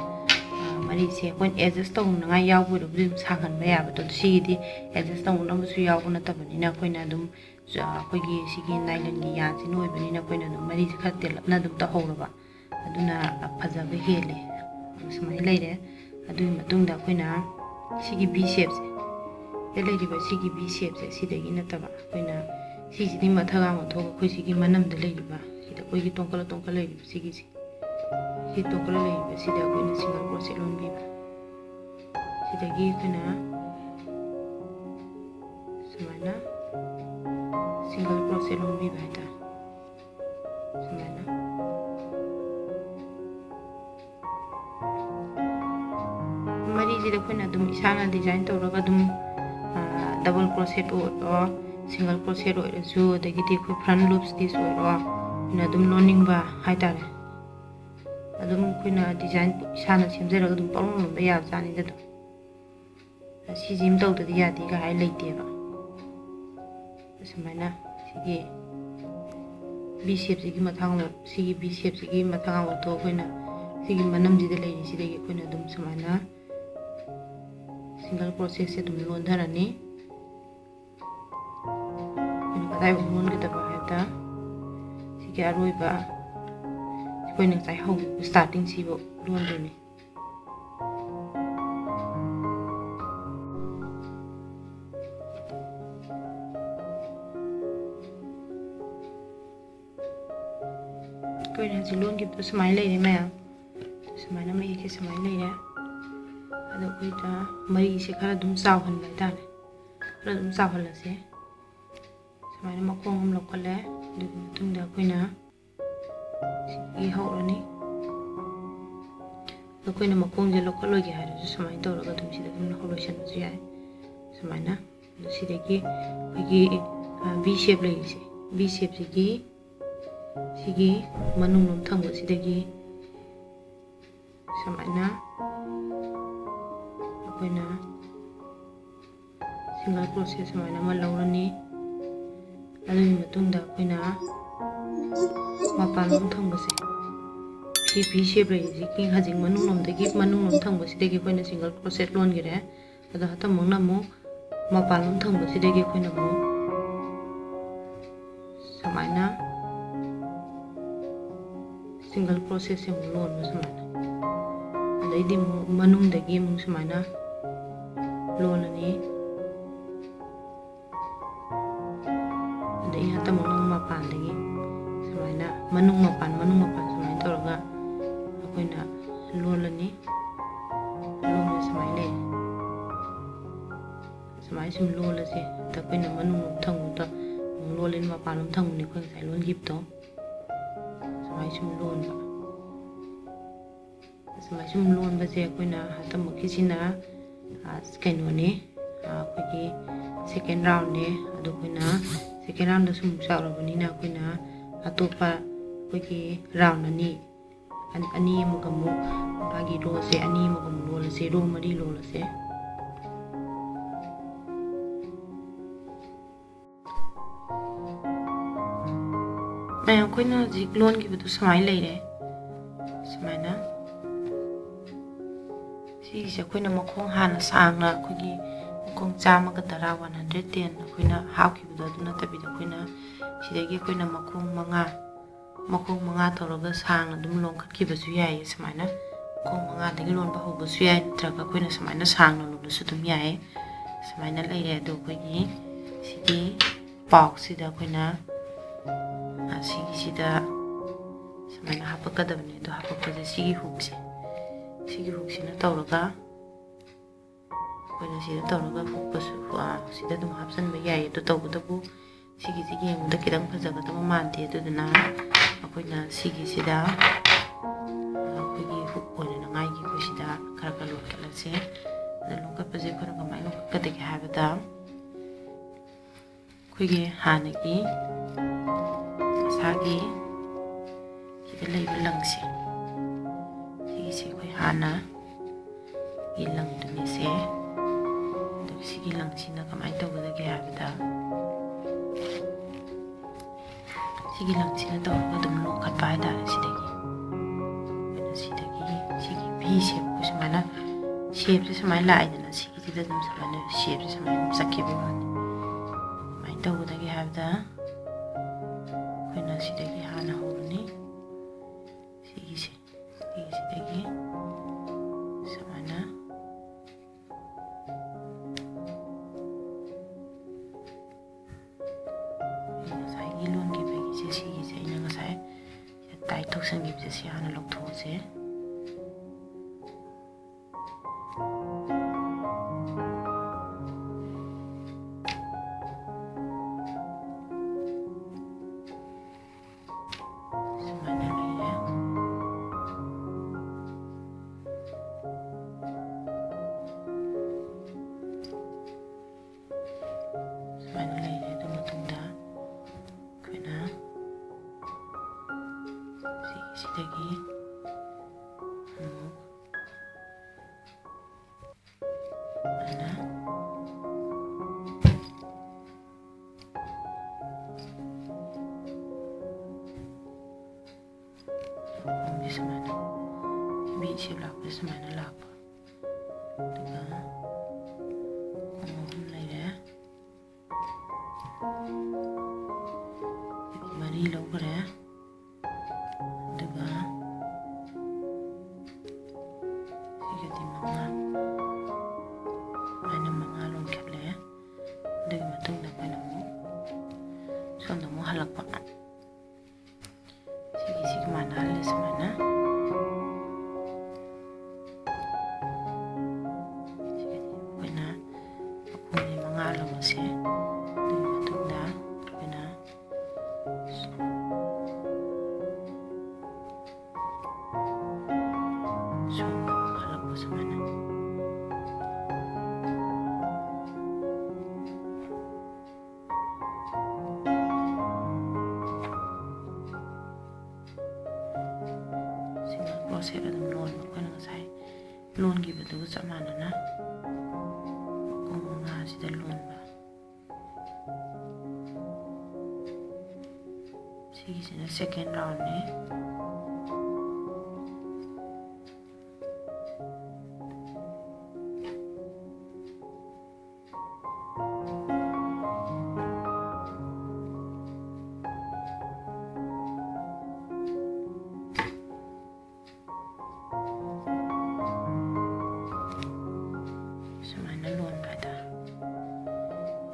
mari se koi adjust tong na yaw bu dum sangan ba ya ba to si di adjust tong na bu su yaw na ta ba ni na koi na dum koi gi si gi nailan gi ya si noi ba ni na koi na dum mari se kha tel na dum ta hol ba aduna phaja ba hele samai lai re adu matung da koi na si gi b shape se de lai ri ba si gi b shape se si de gi na ta ba koi na si si di ma tha ga ma tho koi si gi manam de lai ri ba si da koi gi tongkala lai ri si gi si tongkala lai ri si da koi na single crochet lon bi si da gi koi na samana single crochet lon bi ba ta samana mari ji da koi na dum isana design to ra ga dum double crochet or single crochet ro su da gi ti koi front loops this ro na dum loning ba hai ta re adum koi na design isana semje ra dum pang lom ba ya ja ni da si jim to da ya di ga hai lai te ba samana si gi b shape ji gi mathang lo si gi b shape ji gi mathang lo to koi na si gi manam ji da lai ni si da gi koi na dum samana single crochet se dum lon dhara ni ini kadai lon kita ba ha ta si gi aroi ba koi na sai hau starting si bo lon do ni koi na ji lon gi to samai lai ni ma samai na mai ke samai lai ya ado koi ta mari se khara dum saw han bai ta ne khara dum saw han la se samai na makong am lok kale du tung da koi na i hau ra ni do koi na makong je lok lo ge ha su samai to ra ga dum si da dum hau lo shan su ya samai na do si de ki koi gi v shape lai se v shape si gi manung lom thang ba si de gi samai na koi na single crochet samai na ma law ra ni adu matung da koi na mapan lom thang ba se si b shape lai ji ki hajing manung lom de gi manung lom thang ba si de gi koi na single crochet lon gi re adu hata mong na mo mapan lom thang ba si de gi koi na mo samai na single crochet se mo lon ba samai na adai di manung da gi mong samai na lon ani adai hata mong na mapan da gi samai na manung mapan samai to ra koi na lon ani lon samai le samai sum lon la se ta koi na manung thang ta lon len mapan lom thang ni koi sai lon gip to samai sum lon ba samai sum lon ba se koi na hata mo ki sina kai no ni ꯑꯩꯈꯣꯏꯒꯤ ꯁꯦꯀꯦꯟ ꯔꯥꯎꯟꯅꯦ ꯑꯗꯣ ꯑꯩꯈꯣꯏꯅ ꯁꯦꯀꯦꯟ ꯔꯥꯎꯟꯗꯁꯨ ꯑꯃꯨꯛ ꯆꯥꯎꯔꯕꯅꯤꯅ ꯑꯩꯈꯣꯏꯅ ꯑꯇꯣꯞꯄ ꯑꯩꯈꯣꯏꯒꯤ round ꯑꯅꯤ ꯑꯃꯨꯛ ꯃꯥꯒꯤ ꯔꯣꯁꯦ ꯑꯅꯤ ꯑꯃꯨꯛ ꯂꯣꯜꯂꯁꯦ ꯔꯣ 4 ꯂꯣꯜꯂꯁꯦ ꯃꯌꯥꯝ ꯑꯩꯈꯣꯏꯅ ꯍꯧꯖꯤꯛ ꯂꯣꯟꯈꯤꯕꯗꯨ ꯁꯨꯃꯥꯏꯅ ꯂꯩꯔꯦ ꯁꯨꯃꯥꯏꯅ ꯁꯤꯒꯤꯁꯦ ꯑꯩꯈꯣꯏꯅ ꯃꯈꯣꯡ ꯍꯥꯟꯅ ꯁꯥꯡꯅ ꯑꯩꯈꯣꯏꯒꯤ ꯃꯈꯣꯡ 110 110 ꯑꯩꯈꯣꯏꯅ ꯍꯥꯞꯈꯤꯕꯗꯣ ꯑꯗꯨ ꯅꯠꯇꯕꯤꯗ ꯑꯩꯈꯣꯏꯅ ꯁꯤꯗꯒꯤ ꯑꯩꯈꯣꯏꯅ ꯃꯈꯣꯡ 5 ꯇꯧꯔꯒ ꯁꯥꯡꯅ ꯑꯗꯨꯝ ꯂꯣꯟꯈꯠꯈꯤꯕꯁꯨ ꯌꯥꯏꯌꯦ ꯁꯨꯃꯥꯏꯅ ꯃꯈꯣꯡ 5ꯗꯒꯤ ꯂꯣꯟꯕ ꯍꯧꯕꯁꯨ ꯌꯥꯏ ꯅꯠꯇ꯭ꯔꯒ ꯑꯩꯈꯣꯏꯅ ꯁꯨꯃꯥꯏꯅ ꯁꯥꯡꯅ ꯂꯣꯟꯕꯁꯨ ꯑꯗꯨꯝ ꯌꯥꯏ ꯁꯨꯃꯥꯏꯅ ꯂꯩꯔꯦ ꯑꯗꯣ ꯑꯩꯈꯣꯏꯒꯤ ꯁꯤꯒꯤ ꯄꯥꯎꯁꯤꯗ ꯑꯩꯈꯣꯏꯅ ꯁꯤꯒꯤꯁꯤꯗ ꯁꯨꯃꯥꯏꯅ ꯍꯥꯞꯄꯛꯀꯗꯕꯅꯦ ꯑꯗꯣ ꯍꯥꯞꯄꯛꯄꯁꯦ ꯁꯤꯒꯤ ꯍꯨꯛꯁꯤꯅ ꯇꯧꯔꯒ ꯑꯩꯈꯣꯏꯅ ꯁꯤꯗ ꯇꯧꯔꯒ ꯍꯨꯛꯄꯁꯨ ꯁꯤꯗ ꯑꯗꯨꯝ ꯍꯥꯞꯆꯟꯕ ꯌꯥꯏ ꯑꯗꯣ ꯇꯧꯕꯇꯕꯨ ꯁꯤꯒꯤꯁꯤ ꯌꯦꯡꯕꯗ ꯈꯤꯇꯪ ꯐꯖꯒꯗꯕ ꯃꯥꯟꯗꯦ ꯑꯗꯨꯗꯨꯅ ꯑꯩꯈꯣꯏꯅ ꯁꯤꯒꯤꯁꯤꯗ ꯑꯩꯈꯣꯏꯒꯤ ꯍꯨꯛ ꯑꯣꯏꯅꯉꯥꯏꯒꯤ ꯑꯩꯈꯣꯏ ꯁꯤꯗ ꯈꯔ ꯂꯣꯟꯈꯠꯂꯁꯦ ꯑꯗ ꯂꯣꯟꯈꯠꯄꯁꯦ ꯑꯩꯈꯣꯏꯅ ꯀꯃꯥꯏꯅ ꯂꯣꯟꯈꯠꯀꯗꯒꯦ ꯍꯥꯏꯕꯗ ꯑꯩꯈꯣꯏꯒꯤ ꯍꯥꯟꯅꯒꯤ ꯃꯁꯥꯒꯤ ꯁꯤꯗ ꯂꯩꯕ ꯂꯪꯁꯦ ꯁꯤꯒꯤꯁꯦ ꯑꯩꯈꯣꯏ ꯍꯥꯟꯅ ꯒꯤ ꯂꯪꯗꯨꯅꯤꯁꯦ ꯑꯗꯨꯒ ꯁꯤꯒꯤ ꯂꯪꯁꯤꯅ ꯀꯃꯥꯏꯅ ꯇꯧꯒꯗꯒꯦ ꯍꯥꯏꯕꯗ ꯁꯤꯒꯤ ꯂꯪꯁꯤꯅ ꯇꯧꯔꯒ ꯑꯗꯨꯝ ꯂꯣꯟꯈꯠꯄ ꯍꯥꯏꯇꯥꯔꯦ ꯁꯤꯗꯒꯤ ꯑꯩꯈꯣꯏꯅ ꯁꯤꯗꯒꯤ ꯁꯤꯒꯤ ꯚꯤ ꯁꯦꯞ ꯑꯩꯈꯣꯏ ꯁꯨꯃꯥꯏꯅ ꯁꯦꯞꯁꯦ ꯁꯨꯃꯥꯏꯅ ꯂꯥꯛꯏꯗꯅ ꯁꯤꯒꯤꯁꯤꯗ ꯑꯗꯨꯝ ꯁꯨꯃꯥꯏꯅ ꯁꯦꯞꯁꯦ ꯁꯨꯃꯥꯏꯅ ꯆꯠꯈꯤꯕ ꯋꯥꯅꯤ ꯀꯃꯥꯏꯅ ꯇꯧꯒꯗꯒꯦ ꯍꯥꯏꯕꯗ ꯑꯩꯈꯣꯏꯅ ꯁꯤꯗꯒꯤ ꯍꯥꯟꯅ ꯍꯧꯔꯅꯤ ꯁꯤꯒꯤꯁꯤꯗꯒꯤ ꯁꯨꯃꯥꯏꯅ ꯉꯁꯥꯏꯒꯤ ꯂꯣꯟꯈꯤꯕꯒꯤꯁꯦ ꯁꯤꯒꯤꯁꯦ ꯑꯩꯅ ꯉꯁꯥꯏ ꯇꯥꯏꯠ ꯇꯧꯁꯟꯈꯤꯕꯁꯦ ꯁꯤ ꯍꯥꯟꯅ ꯂꯧꯊꯣꯛꯑꯁꯦ ꯁꯤꯗꯒꯤ ꯑꯃꯨꯛ ꯑꯗꯨꯃꯥꯏꯅ ꯁꯨꯃꯥꯏꯅ ꯚꯤ ꯁꯦꯞ ꯂꯥꯛꯄꯁꯦ ꯁꯨꯃꯥꯏꯅ ꯂꯥꯛꯄ ꯑꯗꯨꯒ ꯈꯣꯡ 3 ꯂꯩꯔꯦ 4 ꯂꯧꯈ꯭ꯔꯦ ꯑꯗꯨꯒ ꯁꯤꯒꯗꯤ 5 ꯁꯨꯃꯥꯏꯅ 5 ꯂꯣꯟꯈꯠꯂꯦ ꯑꯗꯨꯒꯤ ꯃꯇꯨꯡꯗ ꯑꯩꯈꯣꯏꯅ ꯑꯃꯨꯛ ꯁꯣꯝꯗ ꯑꯃꯨꯛ ꯍꯜꯂꯛꯄ ꯁꯤꯒ ꯃꯥꯟꯅꯍꯜꯂꯦ ꯁꯨꯃꯥꯏꯅ ꯑꯩꯈꯣꯏꯅ ꯃꯈꯣꯡꯁꯦ 5 ꯂꯧꯔꯁꯦ ꯑꯗꯨꯒꯤ ꯃꯇꯨꯡꯗ ꯑꯩꯈꯣꯏꯅ ꯁꯣꯝꯗ ꯑꯃꯨꯛ ꯍꯜꯂꯛꯄ ꯁꯨꯃꯥꯏꯅ ꯁꯤꯡꯒꯜ ꯀ꯭ꯔꯣꯁꯦꯠ ꯑꯗꯨꯝ ꯂꯣꯟꯕ ꯑꯩꯈꯣꯏꯅ ꯉꯁꯥꯏ ꯂꯣꯟꯈꯤꯕꯗꯨꯒ ꯆꯞ ꯃꯥꯟꯅꯅ ꯃꯈꯣꯡ 5 ꯂꯣꯟꯕ ꯁꯤꯒꯤꯁꯤꯅ ꯁꯦꯀꯦꯟ ꯔꯥꯎꯟꯅꯦ sumana loan pada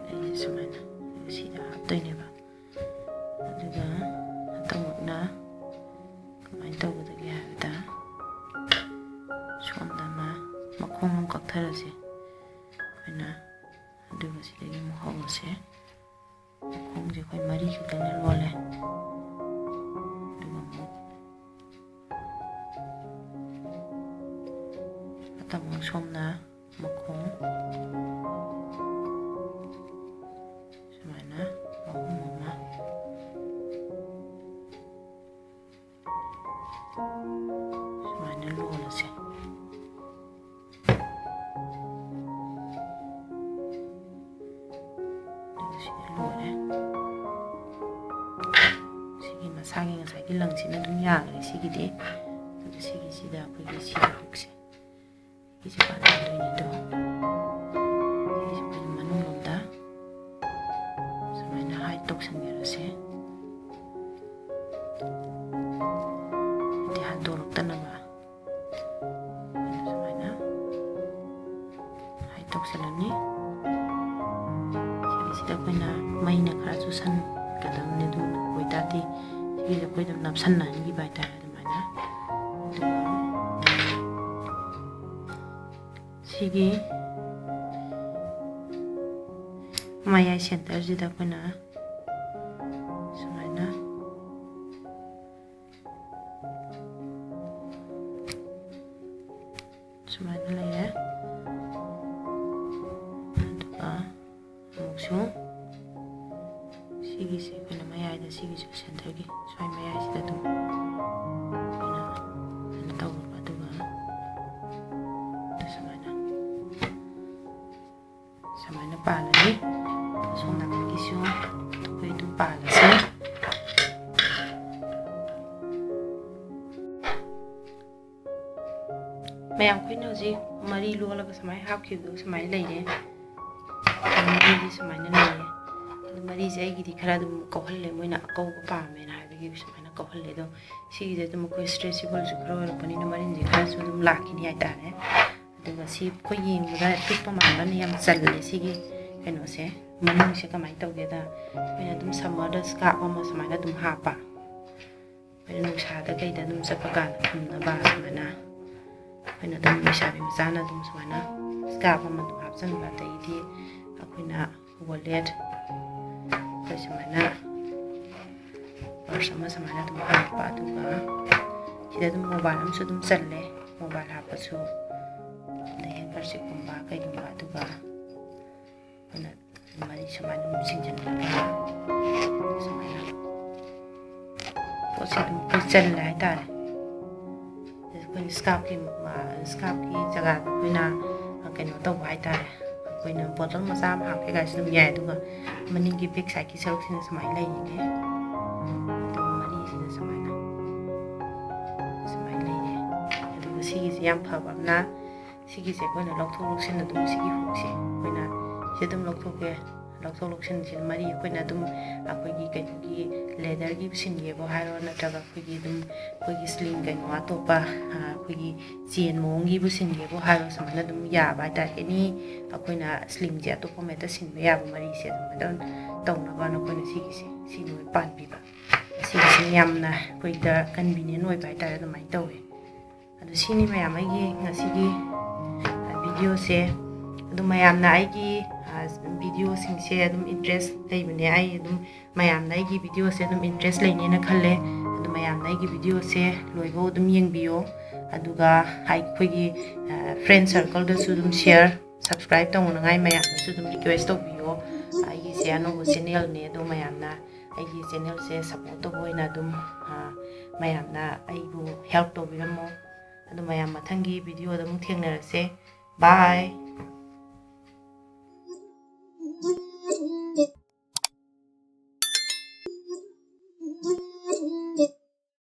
ini sumana sida haptoineba aduga hatamukna kamai tawbadage habda sondama makhong kaktarase aina aduga sidagi mohawse makhongje koi mari khakana lole aduga mo hatamuk somna makhong ꯃꯁꯥꯒꯤ ꯉꯁꯥꯏꯒꯤ ꯂꯪꯁꯤꯅ ꯑꯗꯨꯝ ꯌꯥꯈ꯭ꯔꯦ ꯁꯤꯒꯤꯗꯤ ꯑꯗꯨꯒ ꯁꯤꯒꯤꯁꯤꯗ ꯑꯩꯈꯣꯏꯒꯤ ꯁꯤꯒꯤ ꯍꯨꯛꯁꯦ ꯁꯤꯒꯤꯁꯦ ꯄꯥꯟꯍꯟꯗꯣꯏꯅꯦ ꯑꯗꯣ ꯁꯤꯒꯤꯁꯦ ꯑꯩꯈꯣꯏꯅ ꯃꯅꯨꯡꯂꯣꯝꯗ ꯁꯨꯃꯥꯏꯅ ꯍꯥꯏꯠ ꯇꯧꯁꯟꯕꯤꯔꯁꯦ ꯍꯥꯏꯗꯤ ꯍꯟꯗꯣꯔꯛꯇꯅꯕ ꯁꯨꯃꯥꯏꯅ ꯍꯥꯏꯠ ꯇꯧꯁꯜꯂꯅꯤ ꯁꯤꯒꯤꯁꯤꯗ ꯑꯩꯈꯣꯏꯅ ꯃꯩꯅ ꯈꯔ ꯆꯨꯁꯟꯒꯗꯕꯅꯤ ꯑꯗꯨ ꯑꯣꯏꯇꯥꯔꯗꯤ ꯁꯤꯒꯤꯁꯦ ꯑꯩꯈꯣꯏ ꯑꯗꯨꯝ ꯅꯞꯁꯟꯅꯍꯟꯈꯤꯕ ꯍꯥꯏꯇꯥꯔꯦ ꯑꯗꯨꯃꯥꯏꯅ ꯑꯗꯨꯒ ꯁꯤꯒꯤ ꯃꯌꯥꯏ ꯁꯦꯟꯇꯔꯁꯤꯗ ꯑꯩꯈꯣꯏꯅ ꯁꯨꯃꯥꯏꯅ ꯂꯩꯔꯦ ꯑꯗꯨꯒ ꯑꯃꯨꯛꯁꯨ ꯁꯤꯒꯤꯁꯦ ꯑꯩꯈꯣꯏꯅ ꯃꯌꯥꯏꯗ ꯁꯤꯒꯤꯁꯨ ꯁꯦꯟꯇꯔꯒꯤ ꯁ꯭ꯋꯥꯏ ꯃꯌꯥꯏꯁꯤꯗ ꯑꯗꯨꯝ ꯑꯩꯈꯣꯏꯅ ꯀꯩꯅꯣ ꯇꯧꯔꯕ ꯑꯗꯨꯒ ꯁꯨꯃꯥꯏꯅ ꯄꯥꯜꯂꯅꯤ ꯑꯁꯣꯝ ꯅꯥꯀꯟꯒꯤꯁꯨ ꯑꯩꯈꯣꯏ ꯑꯗꯨꯝ ꯄꯥꯜꯂꯁꯦ ꯃꯌꯥꯝ ꯑꯩꯈꯣꯏꯅ ꯍꯧꯖꯤꯛ ꯃꯔꯤ ꯂꯣꯜꯂꯒ ꯁꯨꯃꯥꯏꯅ ꯍꯥꯞꯈꯤꯕꯗꯣ ꯁꯨꯃꯥꯏꯅ ꯂꯩꯔꯦ ꯃꯔꯤꯗꯤ ꯁꯨꯃꯥꯏꯅ ꯂꯩꯔꯦ ꯑꯗꯣ ꯃꯔꯤꯁꯦ ꯑꯩꯒꯤꯗꯤ ꯈꯔ ꯑꯗꯨꯝ ꯀꯧꯍꯜꯂꯦ ꯃꯣꯏꯅ ꯑꯀꯧꯕ ꯄꯥꯝꯃꯦꯅ ꯍꯥꯏꯕꯒꯤ ꯁꯨꯃꯥꯏꯅ ꯀꯧꯍꯜꯂꯦ ꯑꯗꯣ ꯁꯤꯒꯤꯁꯦ ꯑꯗꯨꯝ ꯑꯩꯈꯣꯏ ꯁ꯭ꯇꯔꯦꯆꯦꯕꯜꯁꯨ ꯈꯔ ꯑꯣꯏꯔꯛꯄꯅꯤꯅ ꯃꯔꯤꯟꯁꯦ ꯈꯔꯁꯨ ꯑꯗꯨꯝ ꯂꯥꯛꯈꯤꯅꯤ ꯍꯥꯏꯇꯥꯔꯦ ꯑꯗꯨꯒ ꯁꯤ ꯑꯩꯈꯣꯏ ꯌꯦꯡꯕꯗ ꯄꯤꯛꯄ ꯃꯥꯟꯕꯅ ꯌꯥꯝ ꯆꯜꯂꯦ ꯁꯤꯒꯤ ꯀꯩꯅꯣꯁꯦ ꯃꯅꯨꯡꯁꯦ ꯀꯃꯥꯏꯅ ꯇꯧꯒꯦꯗ ꯑꯩꯈꯣꯏꯅ ꯑꯗꯨꯝ ꯁꯝꯃꯔꯗ ꯁ꯭ꯀꯥꯔꯞ ꯑꯃ ꯁꯨꯃꯥꯏꯅ ꯑꯗꯨꯝ ꯍꯥꯞꯄ ꯑꯩꯈꯣꯏꯅ ꯅꯨꯡꯁꯥꯗ ꯀꯩꯗ ꯑꯗꯨꯝ ꯆꯠꯄ ꯀꯥꯟꯗ ꯊꯝꯅꯕ ꯁꯨꯃꯥꯏꯅ ꯑꯩꯈꯣꯏꯅ ꯑꯗꯨꯝ ꯂꯩꯁꯥꯕꯤ ꯃꯆꯥꯅ ꯑꯗꯨꯝ ꯁꯨꯃꯥꯏꯅ ꯁ꯭ꯀꯥꯔꯞ ꯑꯃ ꯑꯗꯨꯝ ꯍꯥꯞꯆꯤꯟꯕ ꯑꯗꯒꯤꯗꯤ ꯑꯩꯈꯣꯏꯅ ꯋꯥꯂꯦꯠ ꯑꯩꯈꯣꯏ ꯁꯨꯃꯥꯏꯅ ꯄꯔꯁ ꯑꯃ ꯁꯨꯃꯥꯏꯅ ꯑꯗꯨꯝ ꯍꯥꯞꯄ ꯑꯗꯨꯒ ꯁꯤꯗ ꯑꯗꯨꯝ ꯃꯣꯕꯥꯏꯜ ꯑꯃꯁꯨ ꯑꯗꯨꯝ ꯆꯜꯂꯦ ꯃꯣꯕꯥꯏꯜ ꯍꯥꯞꯄꯁꯨ ꯑꯗꯩ ꯍꯦꯟꯀꯔꯆꯤꯞꯀꯨꯝꯕ ꯀꯩꯒꯨꯝꯕ ꯑꯗꯨꯒ ꯑꯩꯈꯣꯏꯅ ꯃꯔꯤ ꯁꯨꯃꯥꯏꯅ ꯑꯗꯨꯝ ꯆꯤꯡꯁꯤꯜꯂꯒ ꯁꯨꯃꯥꯏꯅ ꯄꯣꯠꯁꯦ ꯑꯗꯨꯝ ꯑꯩꯈꯣꯏ ꯆꯜꯂꯦ ꯍꯥꯏꯇꯥꯔꯦ ꯑꯩꯈꯣꯏꯅ ꯁ꯭ꯀꯥꯔꯞꯀꯤ ꯖꯒꯥꯗ ꯑꯩꯈꯣꯏꯅ ꯀꯩꯅꯣ ꯇꯧꯕ ꯍꯥꯏꯇꯥꯔꯦ ꯑꯩꯈꯣꯏꯅ ꯕꯣꯇꯜ ꯃꯆꯥ ꯑꯃ ꯍꯥꯞꯀꯦ ꯀꯥꯏꯁꯨ ꯑꯗꯨꯝ ꯌꯥꯏ ꯑꯗꯨꯒ ꯃꯅꯤꯡꯒꯤ ꯕꯦꯛ ꯁꯥꯏഡꯀꯤ ꯁꯔꯨꯛꯁꯤꯅ ꯁꯨꯃꯥꯏꯅ ꯂꯩꯔꯤꯅꯦ ꯑꯗꯨꯒ ꯃꯔꯤꯁꯤꯅ ꯁꯨꯃꯥꯏꯅ ꯂꯩꯔꯦ ꯑꯗꯨꯒ ꯁꯤꯒꯤꯁꯦ ꯌꯥꯝ ꯐꯕ ꯑꯃꯅ ꯁꯤꯒꯤꯁꯦ ꯑꯩꯈꯣꯏꯅ ꯂꯧꯊꯣꯛ ꯂꯧꯁꯤꯟ ꯑꯗꯨꯝ ꯁꯤꯒꯤ ꯍꯨꯛꯁꯦ ꯑꯩꯈꯣꯏꯅ ꯁꯤ ꯑꯗꯨꯝ ꯂꯧꯊꯣꯛ ꯂꯧꯁꯤꯟꯁꯤꯅ ꯃꯔꯤ ꯑꯩꯈꯣꯏꯅ ꯑꯗꯨꯝ ꯑꯩꯈꯣꯏꯒꯤ ꯀꯩꯅꯣꯒꯤ ꯂꯦꯗꯔꯒꯤ ꯁꯤꯟꯒꯦꯕꯨ ꯍꯥꯏꯔꯣ ꯅꯠꯇ꯭ꯔꯒ ꯑꯩꯈꯣꯏꯒꯤ ꯑꯗꯨꯝ ꯑꯩꯈꯣꯏꯒꯤ ꯁ꯭ꯂꯤꯡ ꯀꯩꯅꯣ ꯑꯇꯣꯞꯄ ꯑꯩꯈꯣꯏꯒꯤ ꯆꯦꯟ ꯃꯑꯣꯡꯒꯤꯕꯨ ꯁꯤꯟꯒꯦꯕꯨ ꯍꯥꯏꯔꯣ ꯁꯨꯃꯥꯏꯅ ꯑꯗꯨꯝ ꯌꯥꯕ ꯍꯥꯏꯇꯥꯔꯦ ꯑꯦꯅꯤ ꯑꯩꯈꯣꯏꯅ ꯁ꯭ꯂꯤꯡꯁꯦ ꯑꯇꯣꯞꯄ ꯑꯃꯗ ꯁꯤꯟꯕ ꯌꯥꯕ ꯃꯔꯤꯁꯦ ꯑꯗꯨꯃꯥꯏꯅ ꯇꯧꯅꯕ ꯑꯩꯈꯣꯏꯅ ꯁꯤ ꯅꯣꯏ ꯄꯥꯟꯕꯤꯕ ꯁꯤꯒꯤꯁꯦ ꯌꯥꯝꯅ ꯑꯩꯈꯣꯏꯗ ꯀꯟꯚꯤꯅꯤꯌꯦꯟ ꯑꯣꯏꯕ ꯍꯥꯏꯇꯥꯔꯦ ꯑꯗꯨꯃꯥꯏꯅ ꯇꯧꯋꯦ ꯑꯗꯣ ꯁꯤꯅꯤ ꯃꯌꯥꯝ ꯑꯩꯒꯤ ꯉꯁꯤꯒꯤ ꯚꯤꯗꯤꯑꯣꯁꯦ ꯑꯗꯨꯝ ꯃꯌꯥꯝꯅ ꯑꯩꯒꯤ ꯚꯤꯗꯤꯑꯣꯁꯤꯡꯁꯦ ꯑꯗꯨꯝ ꯏꯟꯇꯔꯦꯁ ꯂꯩꯕꯅꯦ ꯑꯩ ꯑꯗꯨꯝ ꯃꯌꯥꯝꯅ ꯑꯩꯒꯤ ꯚꯤꯗꯤꯑꯣꯁꯦ ꯑꯗꯨꯝ ꯏꯟꯇꯔꯦꯁ ꯂꯩꯅꯦꯅ ꯈꯜꯂꯦ ꯑꯗꯨ ꯃꯌꯥꯝꯅ ꯑꯩꯒꯤ ꯚꯤꯗꯤꯑꯣꯁꯦ ꯂꯣꯏꯕꯧ ꯑꯗꯨꯝ ꯌꯦꯡꯕꯤꯌꯣ ꯑꯗꯨꯒ ꯑꯩꯈꯣꯏꯒꯤ ꯐ꯭ꯔꯦꯟ ꯁꯔꯀꯜꯗꯁꯨ ꯑꯗꯨꯝ ꯁꯤꯌꯔ ꯁꯕꯁꯀ꯭ꯔꯥꯏꯕ ꯇꯧꯅꯉꯥꯏ ꯃꯌꯥꯝꯅꯁꯨ ꯑꯗꯨꯝ ꯔꯤꯀ꯭ꯋꯦꯁ ꯇꯧꯕꯤꯌꯣ ꯑꯩꯒꯤꯁꯦ ꯑꯅꯧꯕ ꯆꯦꯅꯦꯜꯅꯦ ꯑꯗꯣ ꯃꯌꯥꯝꯅ ꯑꯩꯒꯤ ꯆꯦꯅꯦꯜꯁꯦ ꯁꯞꯄꯣꯔꯠ ꯇꯧꯕ ꯑꯣꯏꯅ ꯑꯗꯨꯝ ꯃꯌꯥꯝꯅ ꯑꯩꯕꯨ ꯍꯦꯜꯞ ꯇꯧꯕꯤꯔꯝꯃꯣ ꯑꯗꯨ ꯃꯌꯥꯝ ꯃꯊꯪꯒꯤ ꯚꯤꯗꯤꯑꯣꯗ ꯑꯃꯨꯛ ꯊꯦꯡꯅꯔꯁꯦ ꯕꯥꯏ